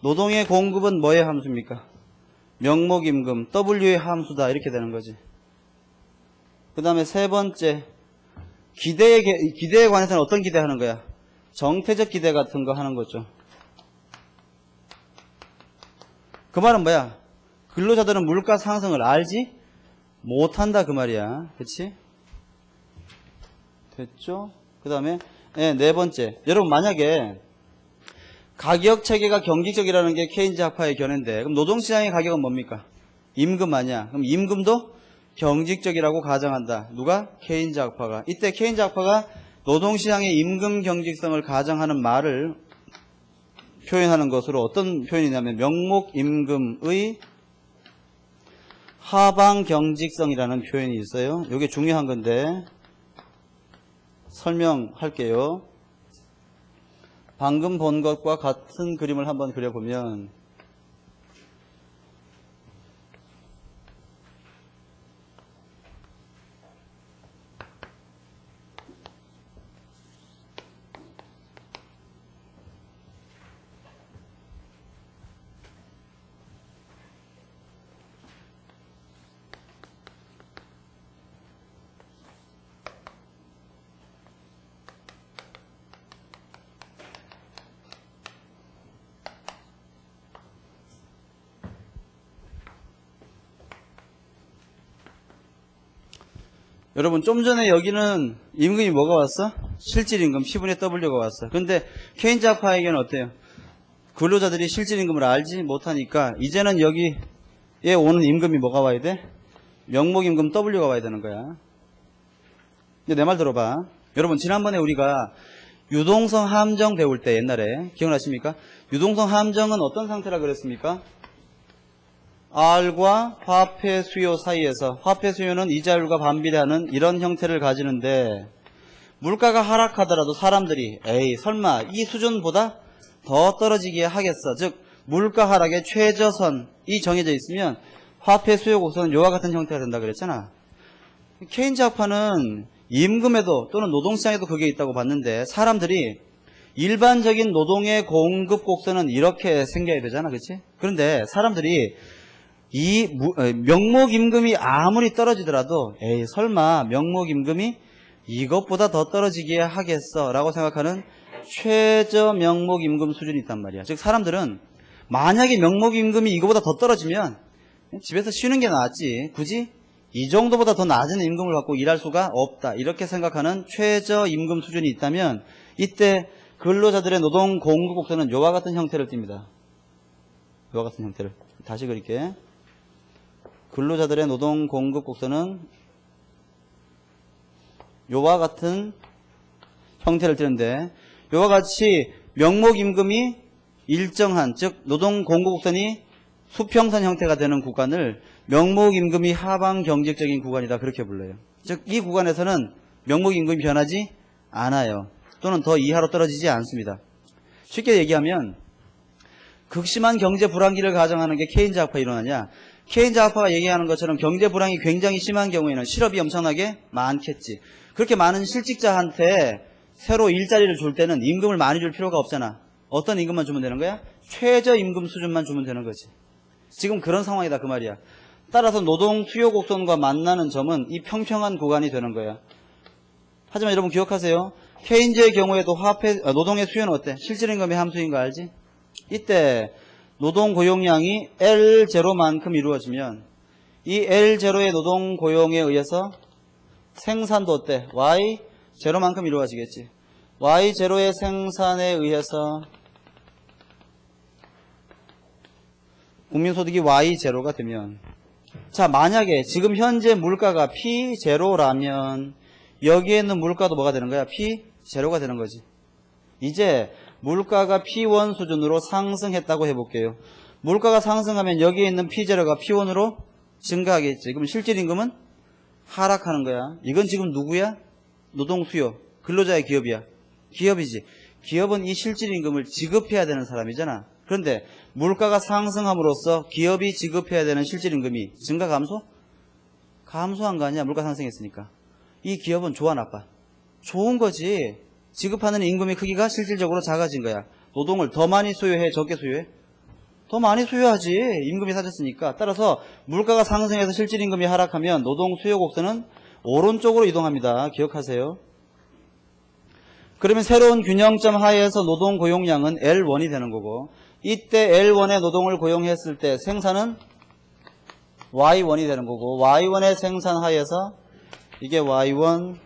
노동의 공급은 뭐의 함수입니까? 명목임금, W의 함수다. 이렇게 되는 거지. 그 다음에 세 번째, 기대에 관해서는 어떤 기대하는 거야? 정태적 기대 같은 거 하는 거죠. 그 말은 뭐야? 근로자들은 물가 상승을 알지 못한다 그 말이야. 그치? 됐죠? 그 다음에 네 번째, 여러분 만약에 가격 체계가 경직적이라는 게 케인즈 학파의 견해인데 그럼 노동시장의 가격은 뭡니까? 임금 아니야. 그럼 임금도 경직적이라고 가정한다. 누가? 케인즈 학파가. 이때 케인즈 학파가 노동시장의 임금 경직성을 가정하는 말을 표현하는 것으로 어떤 표현이냐면 명목임금의 하방 경직성이라는 표현이 있어요. 이게 중요한 건데 설명할게요. 방금 본 것과 같은 그림을 한번 그려보면 여러분 좀 전에 여기는 임금이 뭐가 왔어? 실질임금 C분의 W가 왔어. 근데 케인즈 학파에게는 어때요? 근로자들이 실질임금을 알지 못하니까 이제는 여기에 오는 임금이 뭐가 와야 돼? 명목임금 W가 와야 되는 거야. 근데 내 말 들어봐. 여러분 지난번에 우리가 유동성 함정 배울 때 옛날에 기억나십니까? 유동성 함정은 어떤 상태라 그랬습니까? R과 화폐 수요 사이에서 화폐 수요는 이자율과 반비례하는 이런 형태를 가지는데 물가가 하락하더라도 사람들이 에이 설마 이 수준보다 더 떨어지게 하겠어. 즉 물가 하락의 최저선이 정해져 있으면 화폐 수요 곡선은 이와 같은 형태가 된다 그랬잖아. 케인즈 학파는 임금에도 또는 노동시장에도 그게 있다고 봤는데 사람들이 일반적인 노동의 공급 곡선은 이렇게 생겨야 되잖아. 그렇지? 그런데 사람들이 이 명목임금이 아무리 떨어지더라도 에이 설마 명목임금이 이것보다 더 떨어지게 하겠어 라고 생각하는 최저 명목임금 수준이 있단 말이야. 즉 사람들은 만약에 명목임금이 이거보다 더 떨어지면 집에서 쉬는 게 낫지 굳이 이 정도보다 더 낮은 임금을 받고 일할 수가 없다 이렇게 생각하는 최저 임금 수준이 있다면 이때 근로자들의 노동 공급 곡선은 이와 같은 형태를 띱니다. 이와 같은 형태를 다시 그릴게. 근로자들의 노동 공급 곡선은 요와 같은 형태를 띠는데 요와 같이 명목임금이 일정한 즉 노동 공급 곡선이 수평선 형태가 되는 구간을 명목임금이 하방 경직적인 구간이다 그렇게 불러요. 즉 이 구간에서는 명목임금이 변하지 않아요. 또는 더 이하로 떨어지지 않습니다. 쉽게 얘기하면 극심한 경제 불황기를 가정하는 게 케인즈 학파 이론이냐. 케인즈 학파가 얘기하는 것처럼 경제 불황이 굉장히 심한 경우에는 실업이 엄청나게 많겠지. 그렇게 많은 실직자한테 새로 일자리를 줄 때는 임금을 많이 줄 필요가 없잖아. 어떤 임금만 주면 되는 거야? 최저임금 수준만 주면 되는 거지. 지금 그런 상황이다 그 말이야. 따라서 노동 수요 곡선과 만나는 점은 이 평평한 구간이 되는 거야. 하지만 여러분 기억하세요. 케인즈의 경우에도 노동의 수요는 어때? 실질임금의 함수인 거 알지? 이때 노동 고용량이 L0만큼 이루어지면 이 L0의 노동 고용에 의해서 생산도 어때? Y0만큼 이루어지겠지. Y0의 생산에 의해서 국민소득이 Y0가 되면 자 만약에 지금 현재 물가가 P0라면 여기에 있는 물가도 뭐가 되는 거야? P0가 되는 거지. 이제 물가가 P1 수준으로 상승했다고 해볼게요. 물가가 상승하면 여기에 있는 P0가 P1으로 증가하겠지. 그럼 실질임금은 하락하는 거야. 이건 지금 누구야? 노동수요. 근로자의 기업이야. 기업이지. 기업은 이 실질임금을 지급해야 되는 사람이잖아. 그런데 물가가 상승함으로써 기업이 지급해야 되는 실질임금이 증가 감소? 감소한 거 아니야. 물가 상승했으니까. 이 기업은 좋아 나빠? 좋은 거지. 지급하는 임금의 크기가 실질적으로 작아진 거야. 노동을 더 많이 소요해? 적게 소요해? 더 많이 소요하지. 임금이 사졌으니까. 따라서 물가가 상승해서 실질임금이 하락하면 노동 수요 곡선은 오른쪽으로 이동합니다. 기억하세요. 그러면 새로운 균형점 하에서 노동 고용량은 L1이 되는 거고 이때 L1의 노동을 고용했을 때 생산은 Y1이 되는 거고 Y1의 생산 하에서 이게 Y1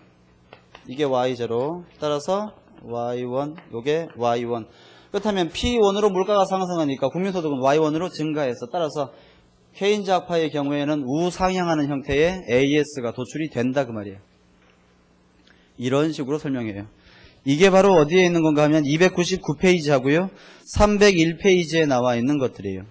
이게 Y0 따라서 Y1 요게 Y1 그렇다면 P1으로 물가가 상승하니까 국민소득은 Y1으로 증가해서 따라서 케인즈 학파의 경우에는 우상향하는 형태의 AS가 도출이 된다 그 말이에요. 이런 식으로 설명해요. 이게 바로 어디에 있는 건가 하면 299페이지 하고요. 301페이지에 나와 있는 것들이에요.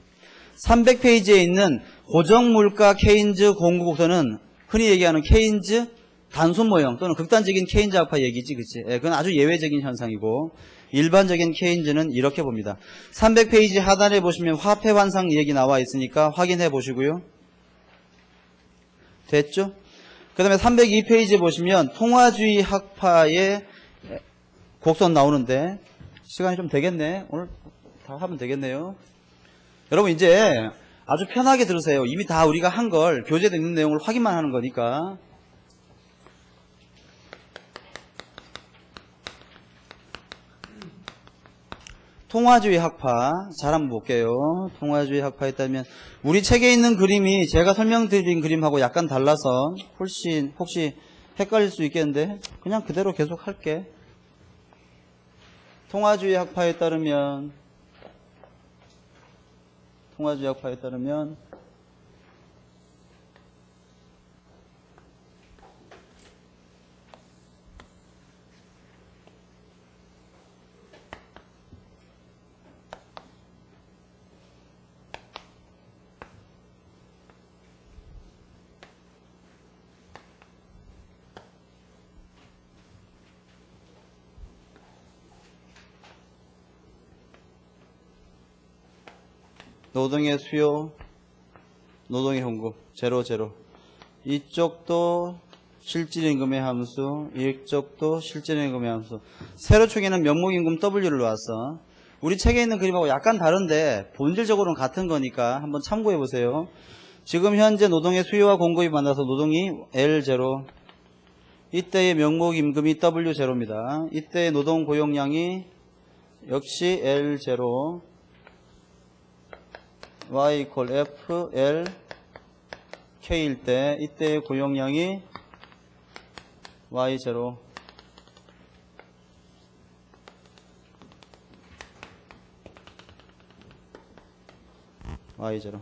300페이지에 있는 고정물가 케인즈 공급곡선은 흔히 얘기하는 케인즈 단순 모형 또는 극단적인 케인즈 학파 얘기지, 그치? 예, 그건 아주 예외적인 현상이고 일반적인 케인즈는 이렇게 봅니다. 300페이지 하단에 보시면 화폐 환상 얘기 나와 있으니까 확인해 보시고요. 됐죠? 그 다음에 302페이지 보시면 통화주의 학파의 곡선 나오는데 시간이 좀 되겠네. 오늘 다 하면 되겠네요. 여러분 이제 아주 편하게 들으세요. 이미 다 우리가 한 걸 교재에 있는 내용을 확인만 하는 거니까. 통화주의 학파 잘 한번 볼게요. 통화주의 학파에 따르면 우리 책에 있는 그림이 제가 설명드린 그림하고 약간 달라서 혹시 헷갈릴 수 있겠는데 그냥 그대로 계속 할게. 통화주의 학파에 따르면 노동의 수요, 노동의 공급, 제로. 이쪽도 실질임금의 함수, 이쪽도 실질임금의 함수. 세로축에는 명목임금 W를 놓았어. 우리 책에 있는 그림하고 약간 다른데 본질적으로는 같은 거니까 한번 참고해 보세요. 지금 현재 노동의 수요와 공급이 만나서 노동이 L0. 이때의 명목임금이 W0입니다. 이때의 노동 고용량이 역시 L0. Y equal F, L, K일 때 이때의 고용량이 Y0. Y0.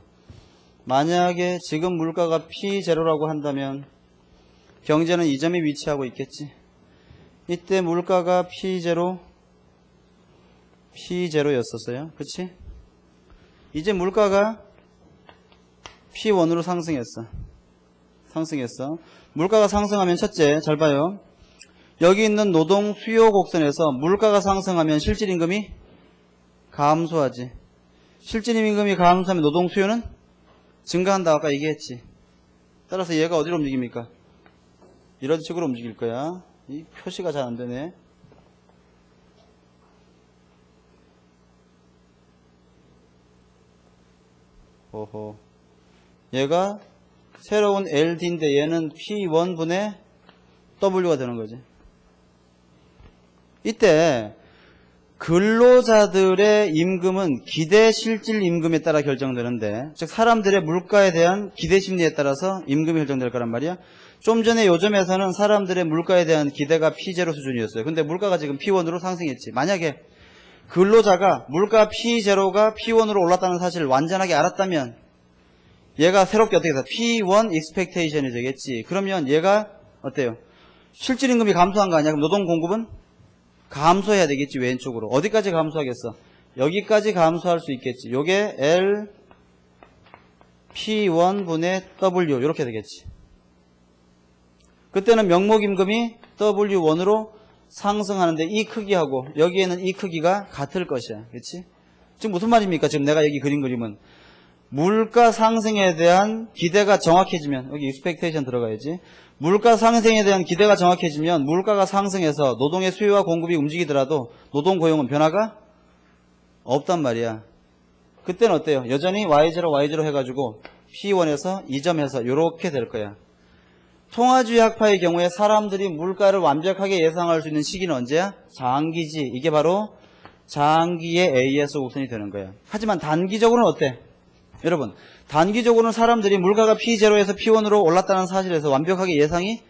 만약에 지금 물가가 P0라고 한다면 경제는 이 점에 위치하고 있겠지. 이때 물가가 P0였었어요. 그치? 이제 물가가 P1으로 상승했어. 물가가 상승하면 첫째, 잘 봐요. 여기 있는 노동 수요 곡선에서 물가가 상승하면 실질임금이 감소하지. 실질임금이 감소하면 노동 수요는 증가한다. 아까 얘기했지. 따라서 얘가 어디로 움직입니까? 이런 식으로 움직일 거야. 이 표시가 잘 안 되네. 오호. 얘가 새로운 LD인데 얘는 P1분의 W가 되는 거지. 이때 근로자들의 임금은 기대 실질 임금에 따라 결정되는데, 즉 사람들의 물가에 대한 기대 심리에 따라서 임금이 결정될 거란 말이야. 좀 전에 요점에서는 사람들의 물가에 대한 기대가 P0 수준이었어요. 근데 물가가 지금 P1으로 상승했지. 만약에 근로자가 물가 P0가 P1으로 올랐다는 사실을 완전하게 알았다면 얘가 새롭게 어떻게 해서 P1 expectation이 되겠지. 그러면 얘가 어때요? 실질임금이 감소한 거 아니야? 그럼 노동 공급은 감소해야 되겠지. 왼쪽으로. 어디까지 감소하겠어? 여기까지 감소할 수 있겠지. 요게 L P1분의 W 이렇게 되겠지. 그때는 명목임금이 W1으로 상승하는데 이 크기하고 여기에는 이 크기가 같을 것이야. 그렇지? 지금 무슨 말입니까? 지금 내가 여기 그린 그림은 물가 상승에 대한 기대가 정확해지면, 여기 expectation 들어가야지. 물가 상승에 대한 기대가 정확해지면 물가가 상승해서 노동의 수요와 공급이 움직이더라도 노동 고용은 변화가 없단 말이야. 그때는 어때요? 여전히 Y0 해가지고 P1에서 이 점에서 이렇게 될 거야. 통화주의 학파의 경우에 사람들이 물가를 완벽하게 예상할 수 있는 시기는 언제야? 장기지. 이게 바로 장기의 AS 곡선이 되는 거야. 하지만 단기적으로는 어때? 여러분, 단기적으로는 사람들이 물가가 P0에서 P1으로 올랐다는 사실에서 완벽하게 예상이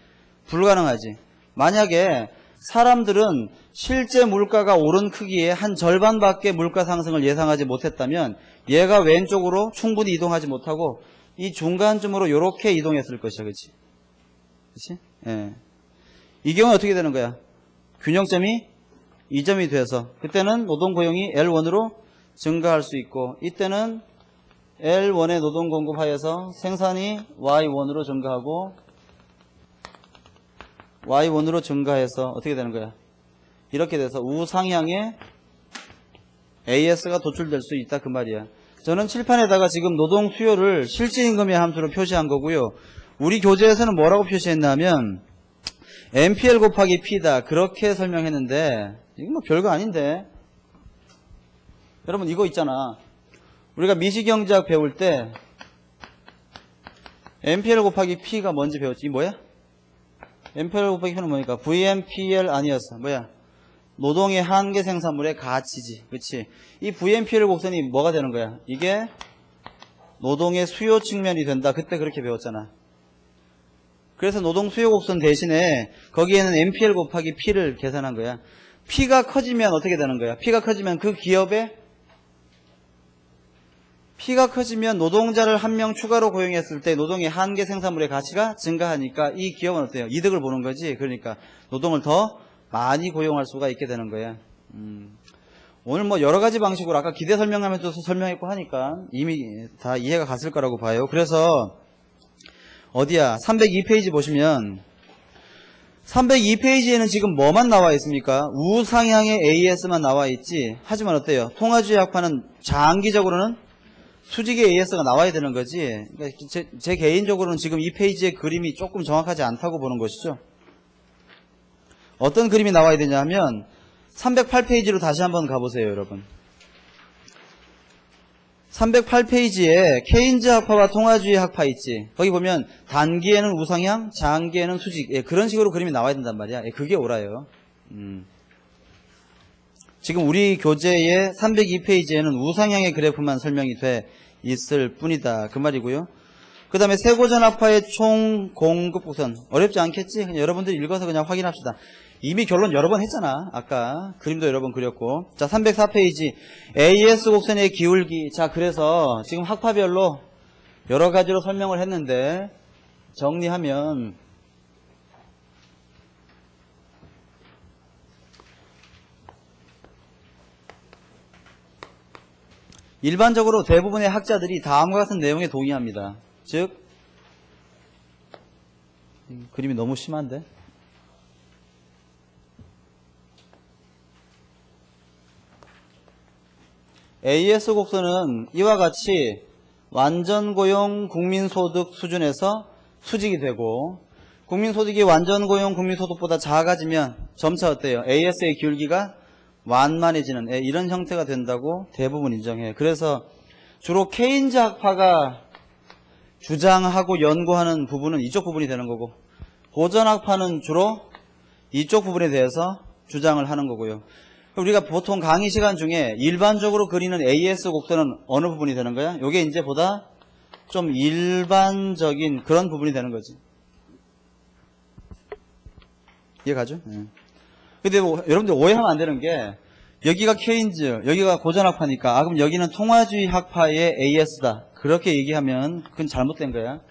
불가능하지. 만약에 사람들은 실제 물가가 오른 크기의 한 절반밖에 물가 상승을 예상하지 못했다면 얘가 왼쪽으로 충분히 이동하지 못하고 이 중간쯤으로 요렇게 이동했을 것이야. 그치? 그치? 예. 이 경우는 어떻게 되는 거야? 균형점이 2점이 돼서 그때는 노동 고용이 L1으로 증가할 수 있고 이때는 L1의 노동 공급하여서 생산이 Y1으로 증가하고 Y1으로 증가해서 어떻게 되는 거야? 이렇게 돼서 우상향의 AS가 도출될 수 있다 그 말이야. 저는 칠판에다가 지금 노동 수요를 실질임금의 함수로 표시한 거고요. 우리 교재에서는 뭐라고 표시했냐면 MPL 곱하기 P다 그렇게 설명했는데 이건 뭐 별거 아닌데. 여러분 이거 있잖아. 우리가 미시경제학 배울 때 MPL 곱하기 P가 뭔지 배웠지. 이 뭐야? MPL 곱하기 P는 뭐니까? VMPL 아니었어. 뭐야? 노동의 한계 생산물의 가치지. 그치? 이 VMPL 곡선이 뭐가 되는 거야? 이게 노동의 수요 측면이 된다. 그때 그렇게 배웠잖아. 그래서 노동 수요 곡선 대신에 거기에는 MPL 곱하기 P를 계산한 거야. P가 커지면 어떻게 되는 거야? P가 커지면 그 기업에 P가 커지면 노동자를 한 명 추가로 고용했을 때 노동의 한계 생산물의 가치가 증가하니까 이 기업은 어때요? 이득을 보는 거지. 그러니까 노동을 더 많이 고용할 수가 있게 되는 거야. 오늘 뭐 여러 가지 방식으로 아까 기대 설명하면서 설명했고 하니까 이미 다 이해가 갔을 거라고 봐요. 그래서 어디야? 302페이지 보시면 302페이지에는 지금 뭐만 나와 있습니까? 우상향의 AS만 나와 있지. 하지만 어때요? 통화주의 학파는 장기적으로는 수직의 AS가 나와야 되는 거지. 그러니까 제 개인적으로는 지금 이 페이지의 그림이 조금 정확하지 않다고 보는 것이죠. 어떤 그림이 나와야 되냐 하면 308페이지로 다시 한번 가보세요, 여러분. 308페이지에 케인즈 학파와 통화주의 학파 있지. 거기 보면 단기에는 우상향, 장기에는 수직. 예, 그런 식으로 그림이 나와야 된단 말이야. 예, 그게 옳아요. 지금 우리 교재의 302페이지에는 우상향의 그래프만 설명이 돼 있을 뿐이다. 그 말이고요. 그 다음에 세고전학파의 총 공급 곡선. 어렵지 않겠지? 그냥 여러분들이 읽어서 그냥 확인합시다. 이미 결론 여러 번 했잖아. 아까 그림도 여러 번 그렸고. 자, 304페이지 AS 곡선의 기울기. 자, 그래서 지금 학파별로 여러 가지로 설명을 했는데 정리하면 일반적으로 대부분의 학자들이 다음과 같은 내용에 동의합니다. 즉 그림이 너무 심한데? AS 곡선은 이와 같이 완전고용 국민소득 수준에서 수직이 되고 국민소득이 완전고용 국민소득보다 작아지면 점차 어때요? AS의 기울기가 완만해지는 이런 형태가 된다고 대부분 인정해요. 그래서 주로 케인즈 학파가 주장하고 연구하는 부분은 이쪽 부분이 되는 거고 고전 학파는 주로 이쪽 부분에 대해서 주장을 하는 거고요. 우리가 보통 강의 시간 중에 일반적으로 그리는 AS 곡선은 어느 부분이 되는 거야? 이게 이제 보다 좀 일반적인 그런 부분이 되는 거지. 이해가죠? 네. 근데 뭐 여러분들 오해하면 안 되는 게 여기가 케인즈, 여기가 고전 학파니까 그럼 여기는 통화주의 학파의 AS다. 그렇게 얘기하면 그건 잘못된 거야.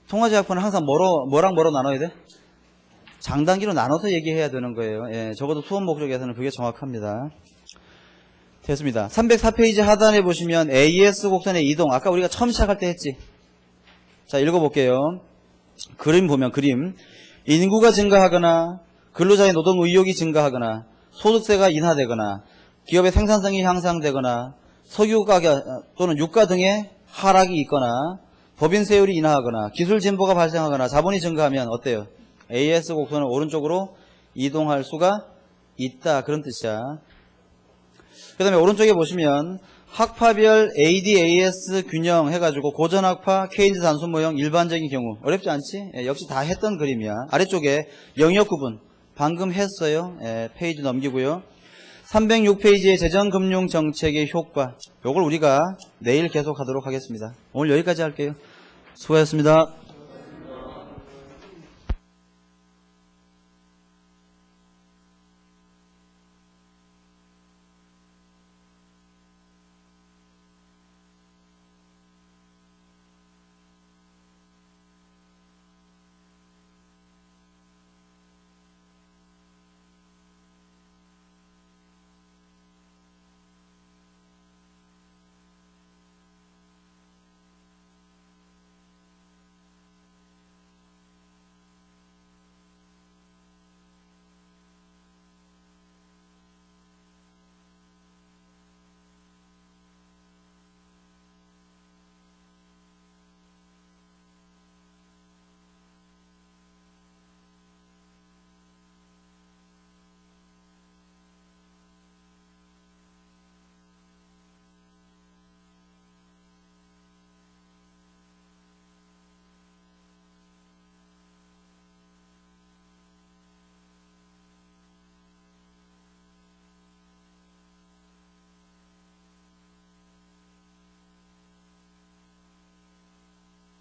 통화주의 학파는 항상 뭐랑 뭐로 나눠야 돼? 장단기로 나눠서 얘기해야 되는 거예요. 예, 적어도 수업 목적에서는 그게 정확합니다. 됐습니다. 304페이지 하단에 보시면 AS 곡선의 이동. 아까 우리가 처음 시작할 때 했지. 자, 읽어볼게요. 그림 보면 그림. 인구가 증가하거나 근로자의 노동 의욕이 증가하거나 소득세가 인하되거나 기업의 생산성이 향상되거나 석유 가격 또는 유가 등의 하락이 있거나 법인세율이 인하하거나 기술 진보가 발생하거나 자본이 증가하면 어때요? AS 곡선을 오른쪽으로 이동할 수가 있다. 그런 뜻이야. 그 다음에 오른쪽에 보시면 학파별 AD-AS 균형 해가지고 고전학파, 케인즈 단순 모형 일반적인 경우 어렵지 않지? 예, 역시 다 했던 그림이야. 아래쪽에 영역 구분 방금 했어요. 예, 페이지 넘기고요. 306페이지의 재정금융정책의 효과. 요걸 우리가 내일 계속하도록 하겠습니다. 오늘 여기까지 할게요. 수고하셨습니다.